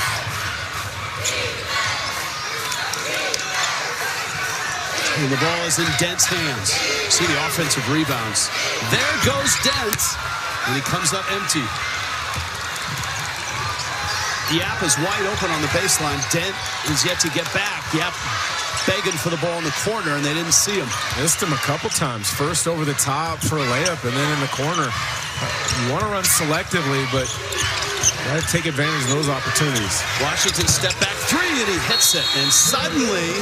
And the ball is in Dent's hands. See the offensive rebounds. There goes Dent. And he comes up empty. Yap is wide open on the baseline. Dent is yet to get back. Yap begging for the ball in the corner, and they didn't see him. Missed him a couple times. First over the top for a layup, and then in the corner. You want to run selectively, but you got to take advantage of those opportunities. Washington step back three, and he hits it. And suddenly,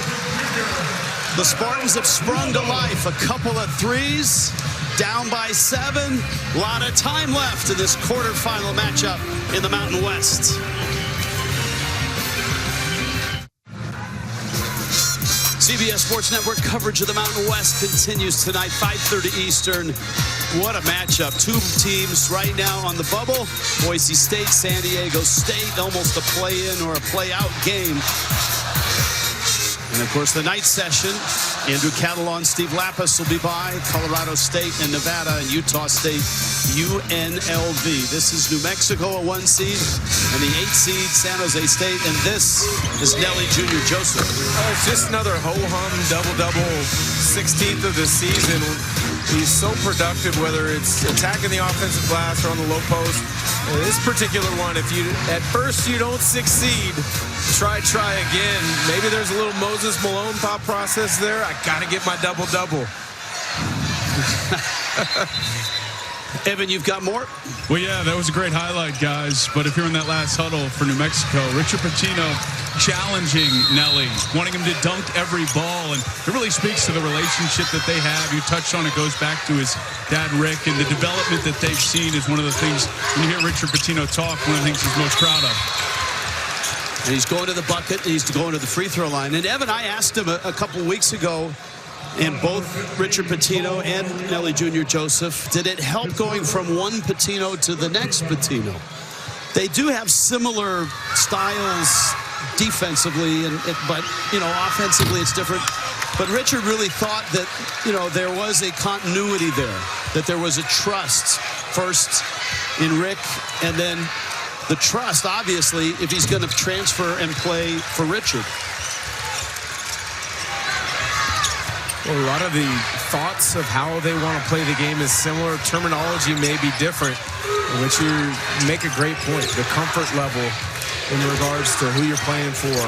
the Spartans have sprung to life. A couple of threes, down by 7. A lot of time left in this quarterfinal matchup in the Mountain West. CBS Sports Network coverage of the Mountain West continues tonight, 5:30 Eastern. What a matchup. Two teams right now on the bubble. Boise State, San Diego State, almost a play-in or a play-out game. And, of course, the night session, Andrew Catalon, Steve Lapis will be by. Colorado State and Nevada and Utah State, UNLV. This is New Mexico, a 1 seed, and the 8 seed, San Jose State. And this is Nelly Jr. Joseph. It's just another ho-hum, double-double, 16th of the season. He's so productive, whether it's attacking the offensive glass or on the low post. This particular one, if you at first you don't succeed, try again. Maybe there's a little Moses Malone thought process there. I got to get my double-double. Evan, you've got more? Well, yeah, that was a great highlight, guys. But if you're in that last huddle for New Mexico, Richard Pitino challenging Nelly, wanting him to dunk every ball. And it really speaks to the relationship that they have. You touched on it, goes back to his dad, Rick, and the development that they've seen is one of the things, when you hear Richard Pitino talk, one of the things he's most proud of. And he's going to the bucket, and he's going to the free throw line. And Evan, I asked him a couple weeks ago, and both Richard Pitino and Nelly Jr. Joseph, did it help going from one Pitino to the next Pitino? They do have similar styles defensively, but, offensively it's different. But Richard really thought that, there was a continuity there, that there was a trust first in Rick, and then the trust, obviously, if he's going to transfer and play for Richard. Well, a lot of the thoughts of how they want to play the game is similar. Terminology may be different, which you make a great point. The comfort level in regards to who you're playing for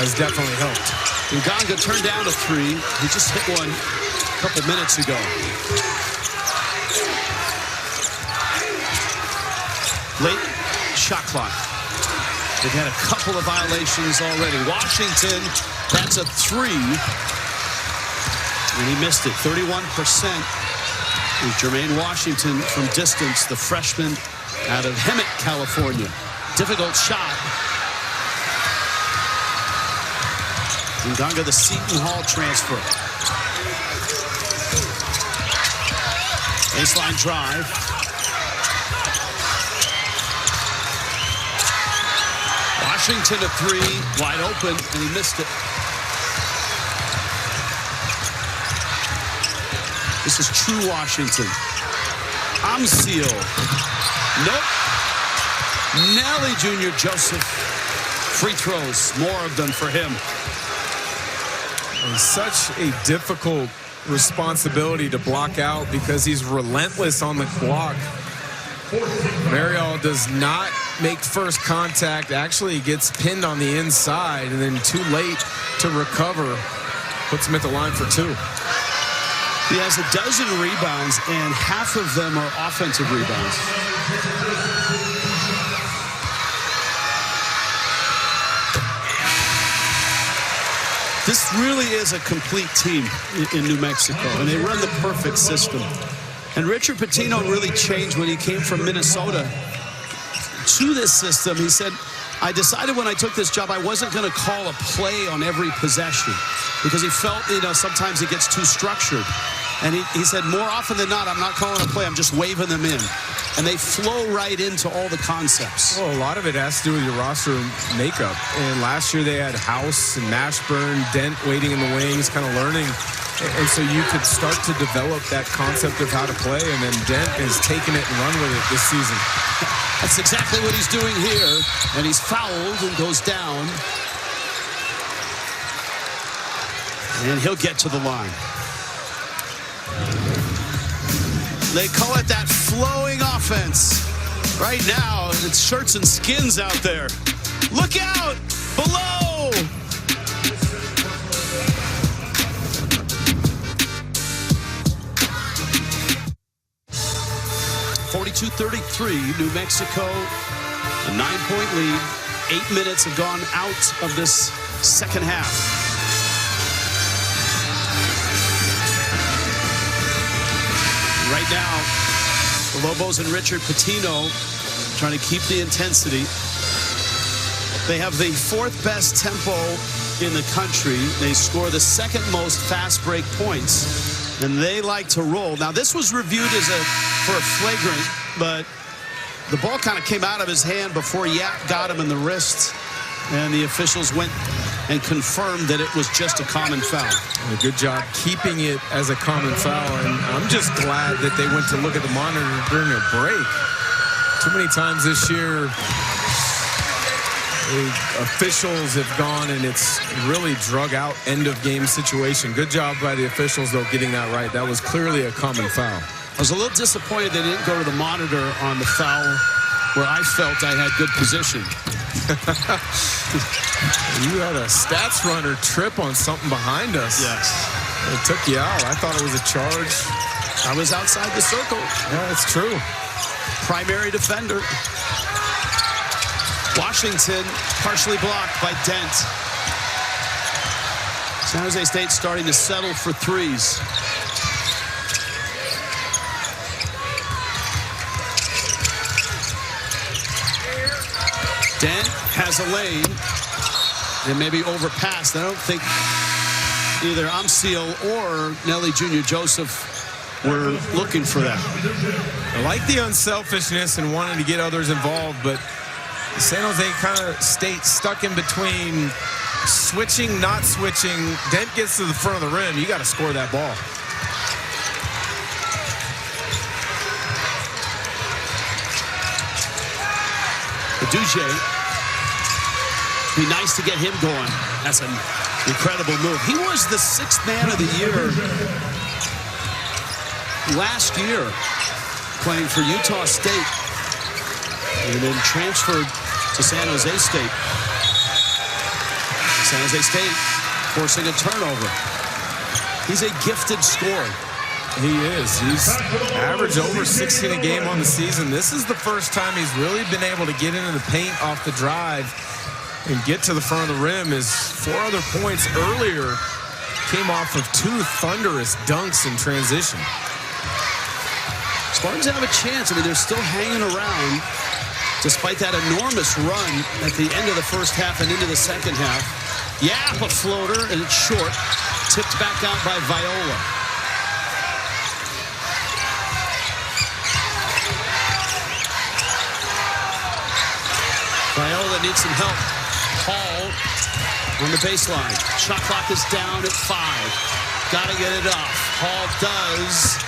has definitely helped. Nganga turned down a three. He just hit one a couple minutes ago. Late shot clock. They've had a couple of violations already. Washington, that's a three. And he missed it, 31%. Jermaine Washington from distance, the freshman out of Hemet, California. Difficult shot. Nganga, the Seton Hall transfer. Baseline drive. Washington a three, wide open, and he missed it. This is true Washington. Amsil. Nope. Nelly Jr. Joseph. Free throws, more of them for him. It's such a difficult responsibility to block out because he's relentless on the block. Marial does not make first contact, actually gets pinned on the inside, and then too late to recover. Puts him at the line for 2. He has a dozen rebounds, and half of them are offensive rebounds. This really is a complete team in New Mexico, and they run the perfect system. And Richard Pitino really changed when he came from Minnesota to this system. He said, I decided when I took this job I wasn't going to call a play on every possession because he felt, sometimes it gets too structured. And he said, more often than not, I'm not calling a play, I'm just waving them in. And they flow right into all the concepts. Well, a lot of it has to do with your roster makeup. And last year they had House and Mashburn, Dent waiting in the wings, kind of learning. And so you could start to develop that concept of how to play. And then Dent is taking it and run with it this season. That's exactly what he's doing here. And he's fouled and goes down. And he'll get to the line. They call it that flowing offense. Right now, it's shirts and skins out there. Look out! Below! (42-33), New Mexico, a 9-point lead. 8 minutes have gone out of this second half. Right now, the Lobos and Richard Pitino trying to keep the intensity. They have the 4th best tempo in the country. They score the 2nd most fast break points, and they like to roll. Now, this was reviewed for a flagrant, but the ball kind of came out of his hand before Yap got him in the wrist, and the officials went and confirmed that it was just a common foul. A good job keeping it as a common foul, and I'm just glad that they went to look at the monitor during a break. Too many times this year, the officials have gone and it's really drug out end of game situation. Good job by the officials, though, getting that right. That was clearly a common foul. I was a little disappointed they didn't go to the monitor on the foul where I felt I had good position. You had a stats runner trip on something behind us. Yes. It took you out. I thought it was a charge. I was outside the circle. Yeah, it's true. Primary defender. Washington partially blocked by Dent. San Jose State starting to settle for threes. Dent has a lane and maybe overpassed. I don't think either Amsiel or Nelly Jr. Joseph were looking for that. I like the unselfishness and wanting to get others involved, but San Jose kind of stayed stuck in between switching, not switching. Dent gets to the front of the rim. You got to score that ball. Duje. Be nice to get him going. That's an incredible move. He was the 6th man of the year last year playing for Utah State and then transferred to San Jose State. San Jose State forcing a turnover. He's a gifted scorer. He is. He's averaged over 16 a game on the season. This is the first time he's really been able to get into the paint off the drive and get to the front of the rim. His 4 other points earlier came off of 2 thunderous dunks in transition. Spartans have a chance. I mean, they're still hanging around despite that enormous run at the end of the first half and into the second half. Yap, a floater, and it's short. Tipped back out by Viola. Viola needs some help. Hall on the baseline. Shot clock is down at 5. Got to get it off. Hall does.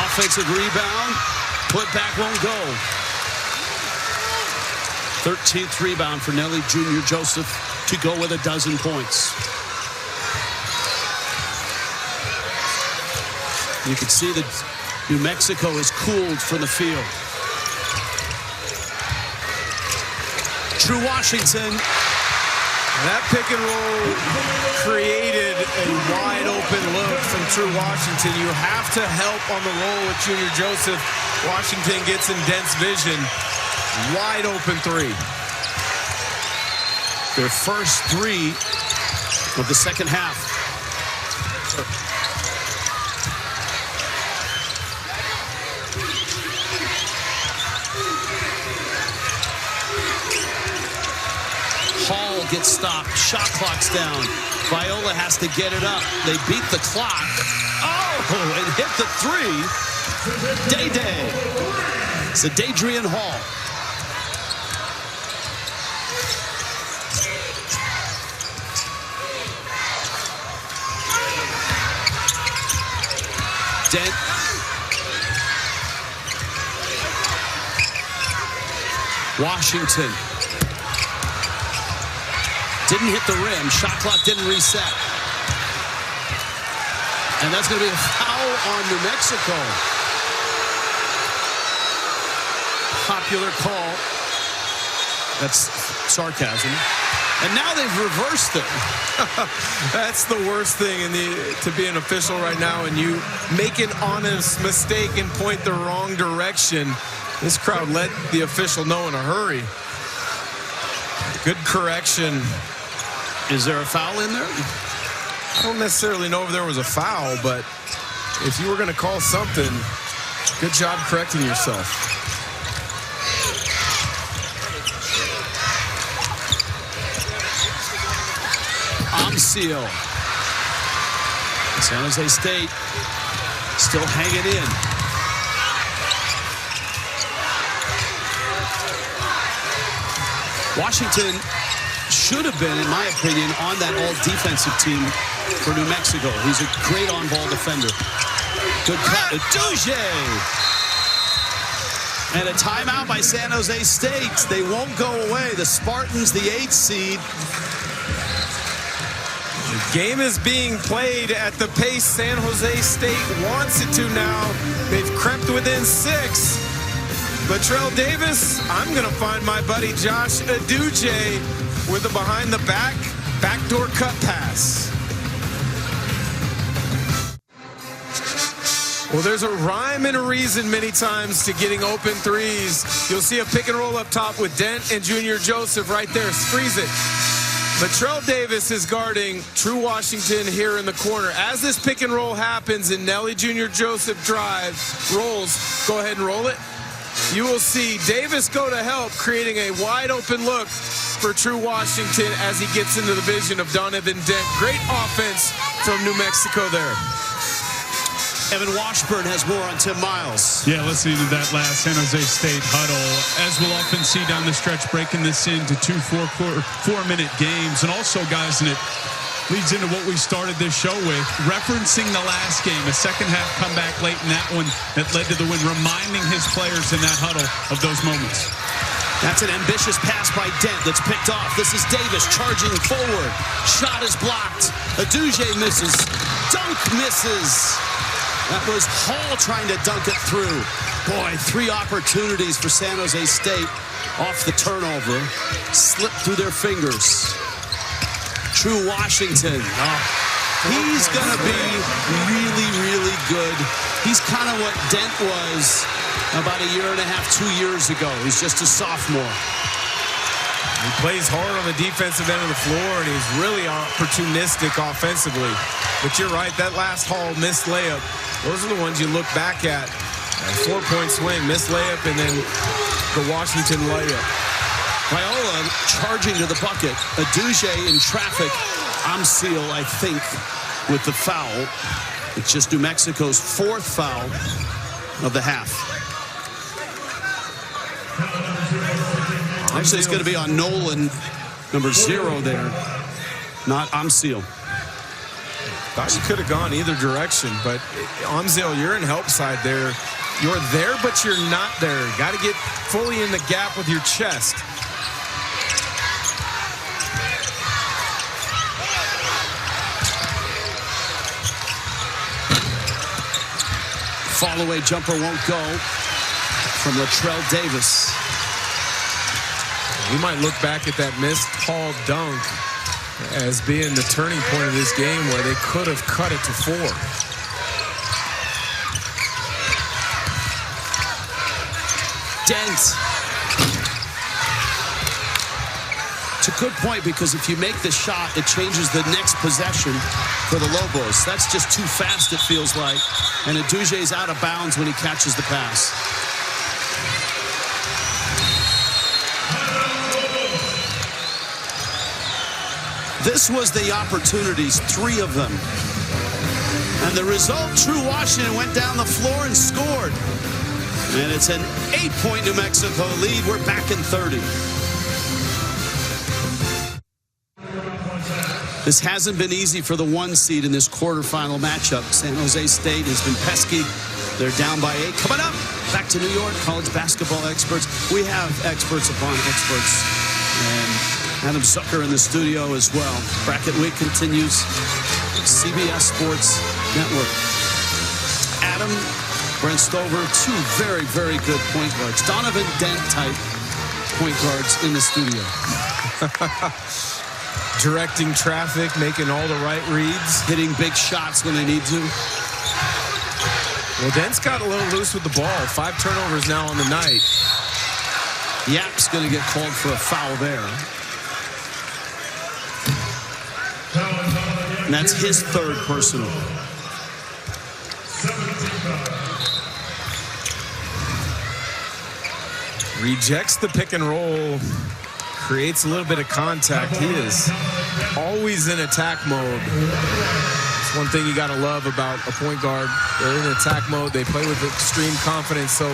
Offensive rebound. Put back won't go. 13th rebound for Nelly Jr. Joseph to go with 12 points. You can see that New Mexico is cooled from the field. True Washington. That pick and roll created a wide open look from True Washington. You have to help on the roll with Junior Joseph. Washington gets in Dent's vision. Wide open three. Their first three of the second half. Hall gets stopped. Shot clock's down. Viola has to get it up. They beat the clock. Oh, and hit the three. Day. It's a Dadrian Hall. Dent. Washington. Didn't hit the rim. Shot clock didn't reset. And that's going to be a foul on New Mexico. Popular call. That's sarcasm. And now they've reversed it. That's the worst thing to be an official right now, and you make an honest mistake and point the wrong direction. This crowd let the official know in a hurry. Good correction. Is there a foul in there? I don't necessarily know if there was a foul, but if you were going to call something, good job correcting yourself. Amseel. San Jose State still hanging in. Washington should have been, in my opinion, on that all-defensive team for New Mexico. He's a great on-ball defender. Good cut. Duje. And a timeout by San Jose State. They won't go away. The Spartans, the 8th seed. The game is being played at the pace San Jose State wants it to now. They've crept within 6. Latrell Davis, I'm going to find my buddy Josh Aduje with a behind-the-back backdoor cut pass. Well, there's a rhyme and a reason many times to getting open threes. You'll see a pick and roll up top with Dent and Junior Joseph right there. Freeze it. Latrell Davis is guarding True Washington here in the corner. As this pick and roll happens and Nelly Junior Joseph rolls, go ahead and roll it. You will see Davis go to help, creating a wide open look for True Washington as he gets into the vision of Donovan Dent. Great offense from New Mexico there. Evan Washburn has more on Tim Miles. Yeah, listening to that last San Jose State huddle, as we'll often see down the stretch, breaking this into 2 4-minute games. And also, guys, and it leads into what we started this show with, referencing the last game, a second half comeback late in that one that led to the win, reminding his players in that huddle of those moments. That's an ambitious pass by Dent that's picked off. This is Davis charging forward. Shot is blocked. Aduje misses. Dunk misses. That was Hall trying to dunk it through. Boy, 3 opportunities for San Jose State off the turnover. Slipped through their fingers. True Washington. He's going to be really, really good. He's kind of what Dent was about a year and a half, 2 years ago. He's just a sophomore. He plays hard on the defensive end of the floor, and he's really opportunistic offensively. But you're right, that last Hall missed layup, those are the ones you look back at. A 4-point swing, missed layup, and then the Washington layup. Viola charging to the bucket. Aduje in traffic. Amseel, I think, with the foul. It's just New Mexico's 4th foul of the half. Actually, it's going to be on Nolan, number 0 there, not Amseel. Thought you could have gone either direction, but Amseel, you're in help side there. You're there, but you're not there. Got to get fully in the gap with your chest. fall-away jumper won't go from Latrell Davis. We might look back at that missed Paul dunk as being the turning point of this game where they could have cut it to 4. Dent. It's a good point because if you make the shot, it changes the next possession for the Lobos. That's just too fast, it feels like. And Adouje's out of bounds when he catches the pass. This was the opportunities, 3 of them. And the result, True Washington went down the floor and scored. And it's an 8-point New Mexico lead. We're back in 30. This hasn't been easy for the 1 seed in this quarterfinal matchup. San Jose State has been pesky. They're down by 8. Coming up, back to New York, college basketball experts. We have experts upon experts. And Adam Zucker in the studio as well. Bracket Week continues. CBS Sports Network. Adam, Brent Stover, 2 very, very good point guards. Donovan Dent type point guards in the studio. Directing traffic, making all the right reads. Hitting big shots when they need to. Well, Dent's got a little loose with the ball. 5 turnovers now on the night. Yap's going to get called for a foul there. And that's his 3rd personal. Rejects the pick and roll. Creates a little bit of contact. He is always in attack mode. It's one thing you got to love about a point guard. They're in attack mode. They play with extreme confidence. So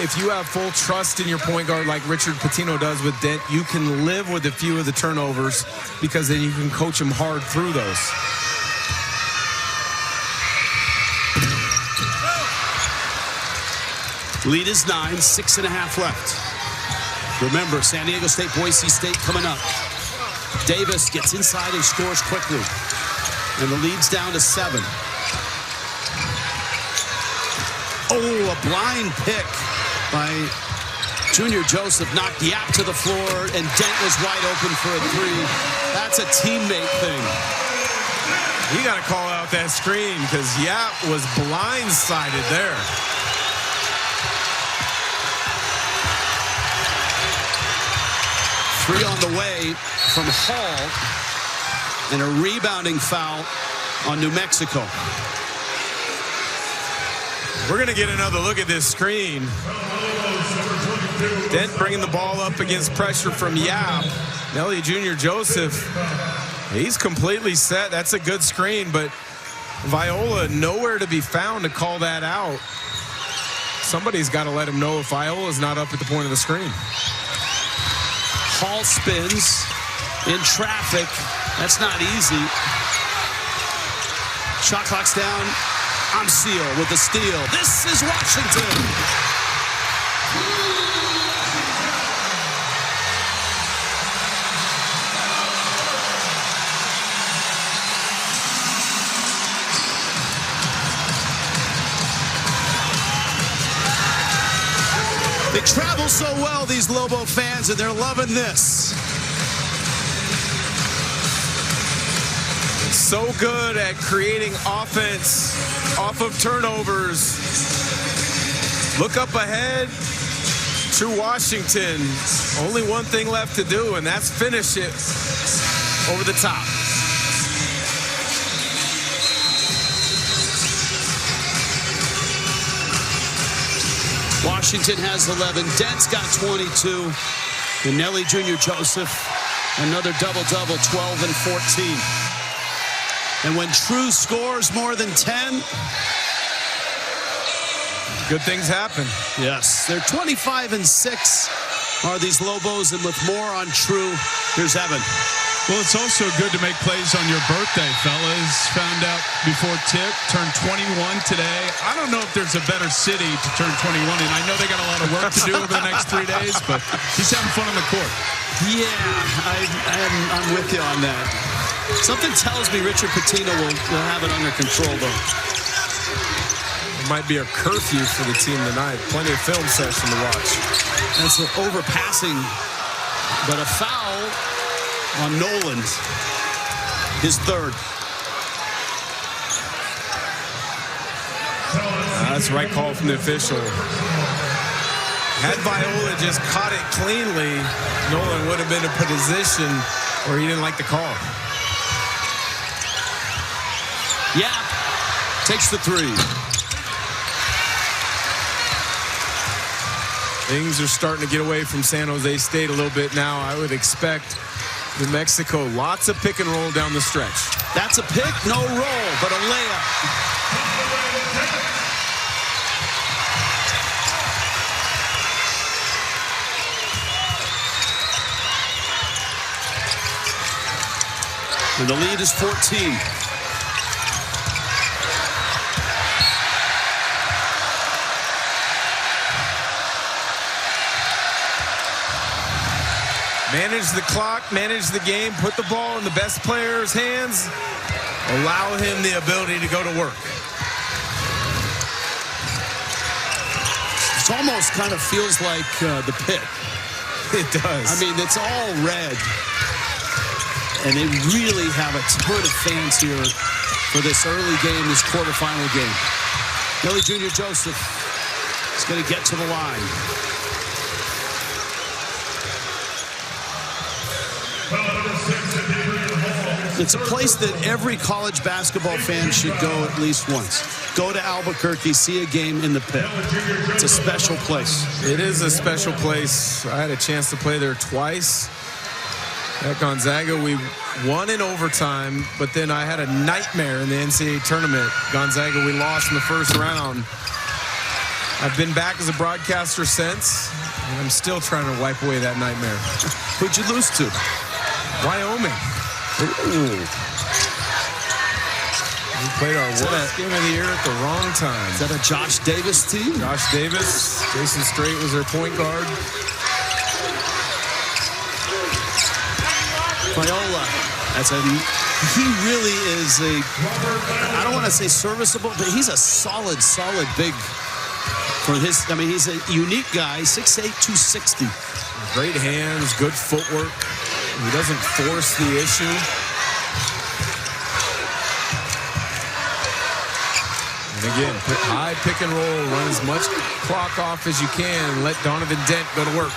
if you have full trust in your point guard like Richard Pitino does with Dent, you can live with a few of the turnovers because then you can coach them hard through those. Lead is 9, 6.5 left. Remember, San Diego State, Boise State coming up. Davis gets inside and scores quickly. And the lead's down to 7. Oh, a blind pick by Junior Joseph. Knocked Yap to the floor, and Dent was wide open for a 3. That's a teammate thing. You got to call out that screen because Yap was blindsided there. Three on the way from Hall, and a rebounding foul on New Mexico. We're going to get another look at this screen. Dent bringing the ball up against pressure from Yap. Nelly Junior Joseph, he's completely set. That's a good screen, but Viola nowhere to be found to call that out. Somebody's got to let him know if Viola's not up at the point of the screen. Hall spins in traffic. That's not easy. Shot clock's down. Amseel with the steal. This is Washington. They travel so well, these Lobo fans, and they're loving this. So good at creating offense off of turnovers. Look up ahead. True Washington. Only one thing left to do, and that's finish it over the top. Washington has 11. Dent's got 22. And Nelly Junior Joseph, another double-double, 12 and 14. And when True scores more than 10, good things happen. Yes, they're 25 and 6 are these Lobos, and with more on True, here's Evan. Well, it's also good to make plays on your birthday, fellas. Found out before tip, turned 21 today. I don't know if there's a better city to turn 21 in. I know they got a lot of work to do over the next 3 days, but he's having fun on the court. Yeah, I'm with you on that. Something tells me Richard Pitino will have it under control, though. might be a curfew for the team tonight. Plenty of film session to watch. That's an overpassing, but a foul on Nolan. His third. That's the right call from the official. Had Viola just caught it cleanly, Nolan would have been in a position where he didn't like the call. Yeah, takes the three. Things are starting to get away from San Jose State a little bit now. I would expect New Mexico lots of pick and roll down the stretch. That's a pick, no roll, but a layup. And the lead is 14. Manage the clock, manage the game, put the ball in the best player's hands, allow him the ability to go to work. It almost kind of feels like the pit. It does. I mean, it's all red. And they really have a ton of fans here for this early game, this quarterfinal game. Billy Jr. Joseph is going to get to the line. It's a place that every college basketball fan should go at least once. Go to Albuquerque, see a game in the pit. It's a special place. It is a special place. I had a chance to play there twice. At Gonzaga, we won in overtime, but then I had a nightmare in the NCAA tournament. Gonzaga, we lost in the first round. I've been back as a broadcaster since, and I'm still trying to wipe away that nightmare. Who'd you lose to? Wyoming. Ooh. We played our worst game of the year at the wrong time. Is that a Josh Davis team? Josh Davis. Jason Strait was their point guard. Viola, he really is I don't want to say serviceable, but he's a solid big for his, I mean, he's a unique guy, 6'8", 260. Great hands, good footwork. He doesn't force the issue. And again, high pick and roll, run as much clock off as you can, let Donovan Dent go to work.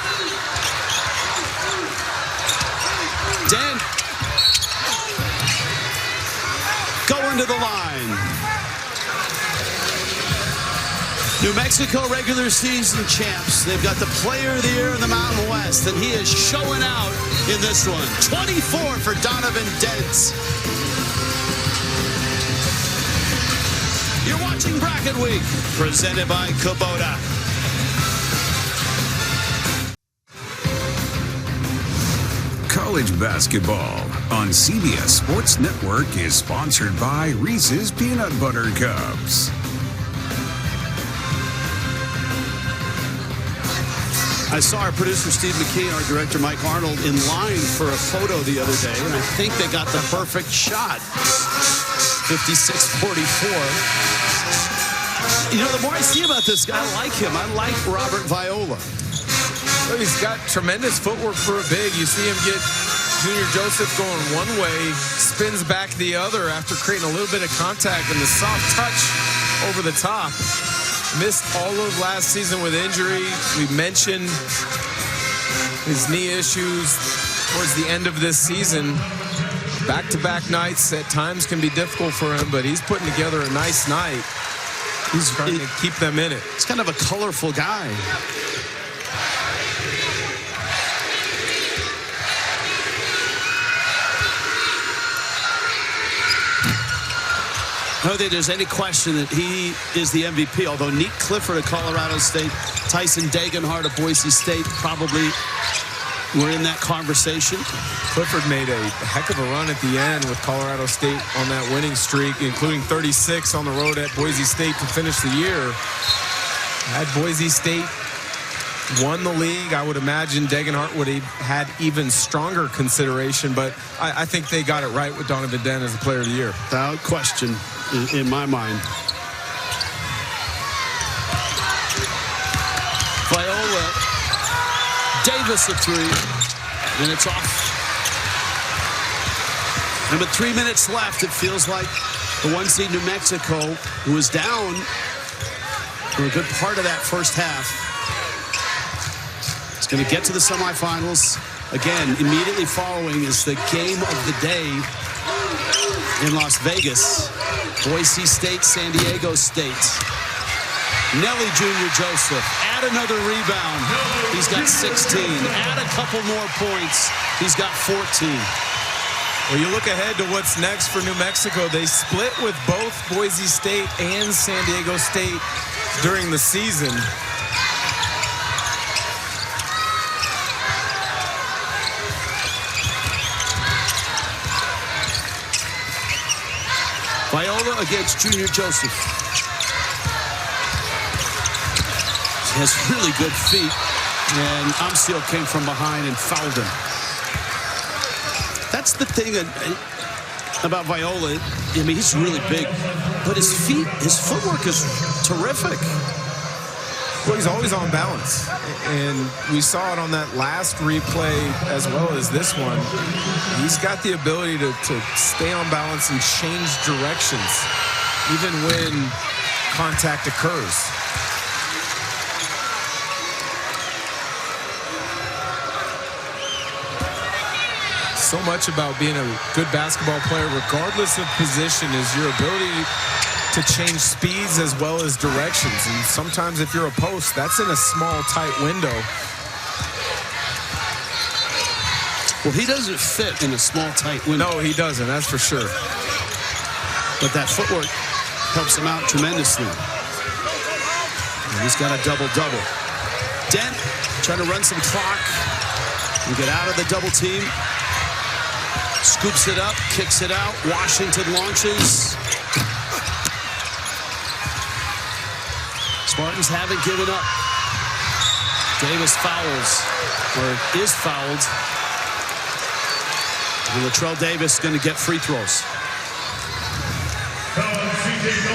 Dent going to the line. New Mexico regular season champs. They've got the player of the year in the Mountain West, and he is showing out in this one. 24 for Donovan Dent. You're watching Bracket Week, presented by Kubota. College basketball on CBS Sports Network is sponsored by Reese's Peanut Butter Cups. I saw our producer Steve McKee and our director Mike Arnold in line for a photo the other day, and I think they got the perfect shot. 56-44. You know, the more I see about this guy, I like him. I like Robert Viola. Well, he's got tremendous footwork for a big. You see him get Junior Joseph going one way, spins back the other after creating a little bit of contact, and the soft touch over the top. Missed all of last season with injury. We mentioned his knee issues towards the end of this season. Back-to-back nights at times can be difficult for him, but he's putting together a nice night. He's trying to keep them in it. He's kind of a colorful guy. I don't think there's any question that he is the MVP, although Nick Clifford of Colorado State, Tyson Degenhardt of Boise State probably were in that conversation. Clifford made a heck of a run at the end with Colorado State on that winning streak, including 36 on the road at Boise State to finish the year. Had Boise State won the league, I would imagine Degenhardt would have had even stronger consideration, but I think they got it right with Donovan Dent as the player of the year. Without question, in my mind. Viola. Davis a three. And it's off. And with 3 minutes left, it feels like the 1 seed New Mexico, who was down for a good part of that first half, is going to get to the semifinals. Again, immediately following is the game of the day in Las Vegas. Boise State, San Diego State. Nelly Jr. Joseph, add another rebound. He's got 16. Add a couple more points. He's got 14. Well, you look ahead to what's next for New Mexico. They split with both Boise State and San Diego State during the season. Viola against Junior Joseph. He has really good feet, and Amsiel came from behind and fouled him. That's the thing about Viola. I mean, he's really big, but his footwork is terrific. Well, he's always on balance, and we saw it on that last replay as well as this one. He's got the ability to stay on balance and change directions, even when contact occurs. So much about being a good basketball player, regardless of position, is your ability to change speeds as well as directions. And sometimes if you're a post, that's in a small, tight window. Well, he doesn't fit in a small, tight window. No, he doesn't, that's for sure. But that footwork helps him out tremendously. And he's got a double-double. Dent trying to run some clock and get out of the double team. Scoops it up, kicks it out. Washington launches. Spartans haven't given up. Davis fouls, or is fouled. And Latrell Davis is going to get free throws.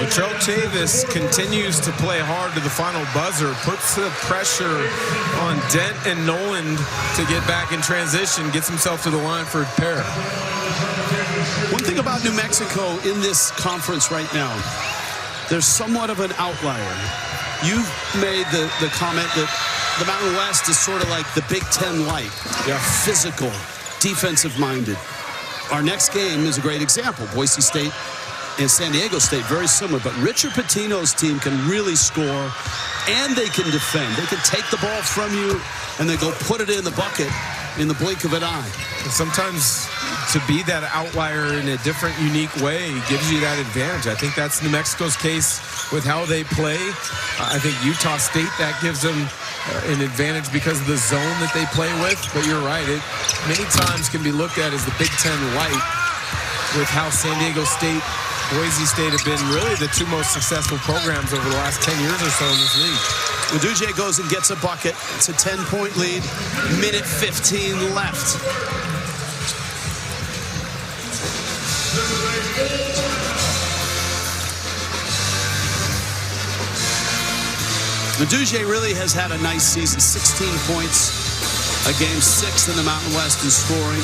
Latrell Davis continues to play hard to the final buzzer, puts the pressure on Dent and Noland to get back in transition, gets himself to the line for a pair. One thing about New Mexico in this conference right now, there's somewhat of an outlier. You've made the comment that the Mountain West is sort of like the Big Ten light. They're physical, defensive-minded. Our next game is a great example. Boise State and San Diego State, very similar. But Richard Pitino's team can really score, and they can defend. They can take the ball from you, and they go put it in the bucket in the blink of an eye. And sometimes to be that outlier in a different, unique way gives you that advantage. I think that's New Mexico's case with how they play. I think Utah State, that gives them an advantage because of the zone that they play with. But you're right, it many times can be looked at as the Big Ten light with how San Diego State, Boise State have been really the two most successful programs over the last 10 years or so in this league. Uduje goes and gets a bucket. It's a 10-point lead. Minute 15 left. Uduje really has had a nice season. 16 points a game, 6th in the Mountain West in scoring.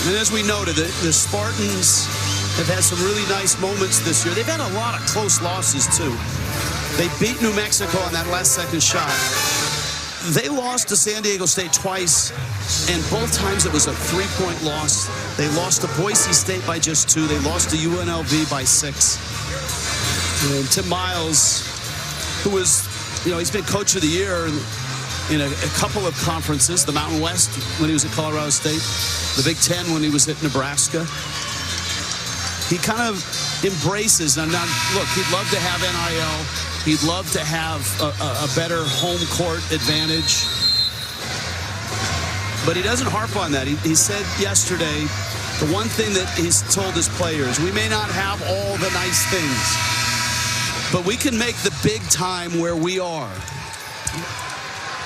And as we noted, the Spartans have had some really nice moments this year. They've had a lot of close losses, too. They beat New Mexico on that last-second shot. They lost to San Diego State twice, and both times it was a 3-point loss. They lost to Boise State by just 2. They lost to UNLV by 6. And Tim Miles, who was, he's been coach of the year in a couple of conferences, the Mountain West when he was at Colorado State, the Big Ten when he was at Nebraska. He kind of embraces, and now, look, he'd love to have NIL. He'd love to have a better home court advantage. But he doesn't harp on that. He said yesterday, the one thing that he's told his players, we may not have all the nice things, but we can make the big time where we are.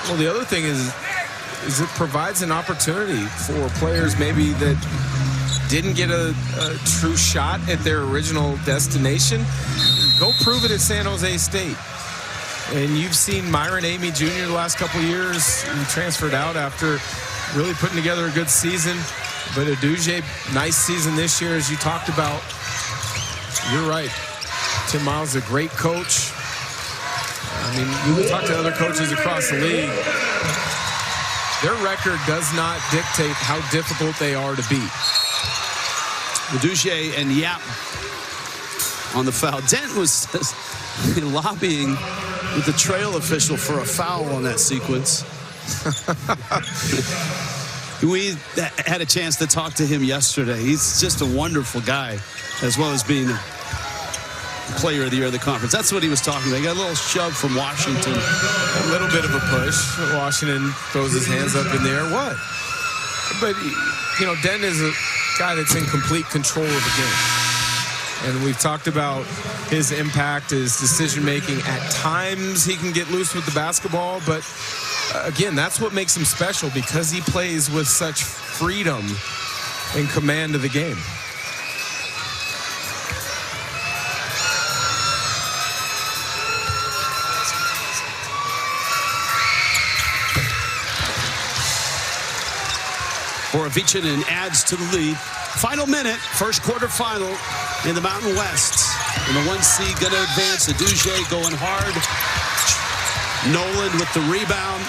Well, the other thing is it provides an opportunity for players maybe that didn't get a true shot at their original destination. Go prove it at San Jose State. And you've seen Myron Amy Jr. the last couple of years. He transferred out after really putting together a good season. But Eduje, nice season this year, as you talked about. You're right. Tim Miles is a great coach. I mean, you talk to other coaches across the league. Their record does not dictate how difficult they are to beat. Eduje and Yap on the foul. Dent was lobbying with the trail official for a foul on that sequence. We had a chance to talk to him yesterday. He's just a wonderful guy, as well as being the player of the year of the conference. That's what he was talking about. He got a little shove from Washington. A little bit of a push. Washington throws his hands up in the air. What? But, you know, Dent is a guy that's in complete control of the game. And we've talked about his impact, his decision-making. At times, he can get loose with the basketball, but again, that's what makes him special, because he plays with such freedom and command of the game. Borovicinen adds to the lead. Final minute, first quarterfinal in the Mountain West. And the 1 seed going to advance. Eduje going hard. Nolan with the rebound.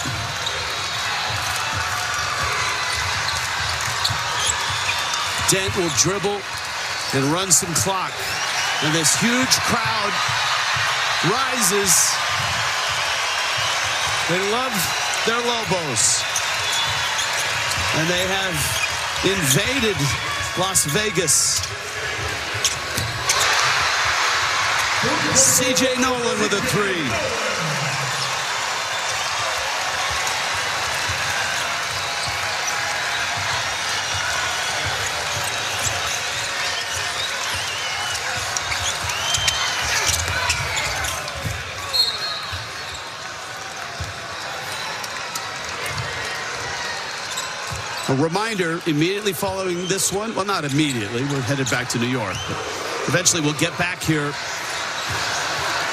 Dent will dribble and run some clock. And this huge crowd rises. They love their Lobos. And they have invaded Las Vegas. C.J. Nolan with a three. A reminder, immediately following this one, well, not immediately, we're headed back to New York, but eventually we'll get back here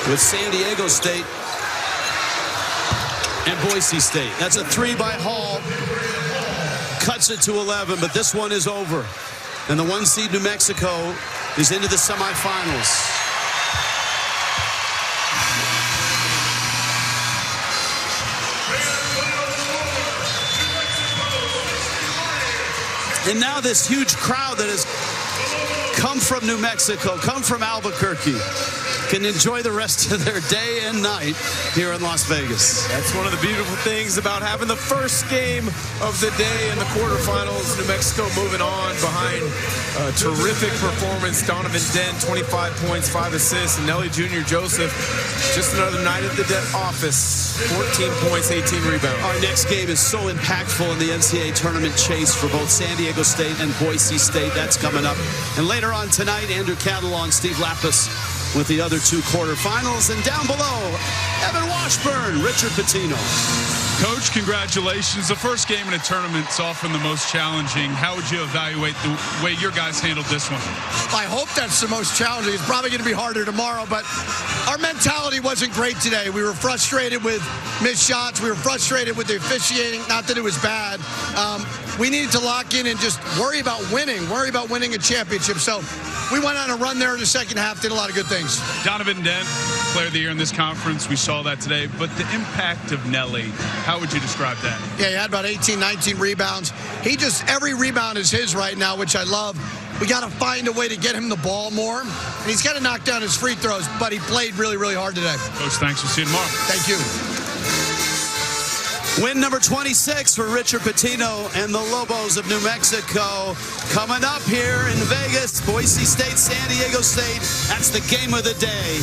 with San Diego State and Boise State. That's a three by Hall. Cuts it to 11, but this one is over. And the 1 seed New Mexico is into the semifinals. And now this huge crowd that has come from New Mexico, come from Albuquerque, can enjoy the rest of their day and night here in Las Vegas. That's one of the beautiful things about having the first game of the day in the quarterfinals. New Mexico moving on behind a terrific performance. Donovan Dent, 25 points, 5 assists. And Nelly Jr. Joseph, just another night at the office. 14 points, 18 rebounds. Our next game is so impactful in the NCAA tournament chase for both San Diego State and Boise State. That's coming up. And later on tonight, Andrew Catalon, Steve Lapis with the other two quarterfinals. And down below, Evan Washburn, Richard Pitino. Coach, congratulations. The first game in a tournament's often the most challenging. How would you evaluate the way your guys handled this one? I hope that's the most challenging. It's probably going to be harder tomorrow, but our mentality wasn't great today. We were frustrated with missed shots. We were frustrated with the officiating. Not that it was bad. We needed to lock in and just worry about winning a championship. So we went on a run there in the second half, did a lot of good things. Donovan Dent, player of the year in this conference. We saw that today. But the impact of Nelly, how would you describe that? Yeah, he had about 18, 19 rebounds. Every rebound is his right now, which I love. We got to find a way to get him the ball more. And he's got to knock down his free throws, but he played really, really hard today. Coach, thanks. We'll see you tomorrow. Thank you. Win number 26 for Richard Pitino and the Lobos of New Mexico. Coming up here in Vegas, Boise State, San Diego State. That's the game of the day.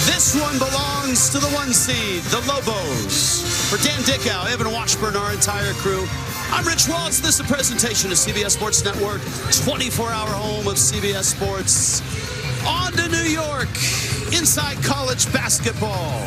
This one belongs to the 1 seed, the Lobos. For Dan Dickow, Evan Washburn, our entire crew, I'm Rich Waltz. This is a presentation of CBS Sports Network, 24-hour home of CBS Sports. On to New York, inside college basketball.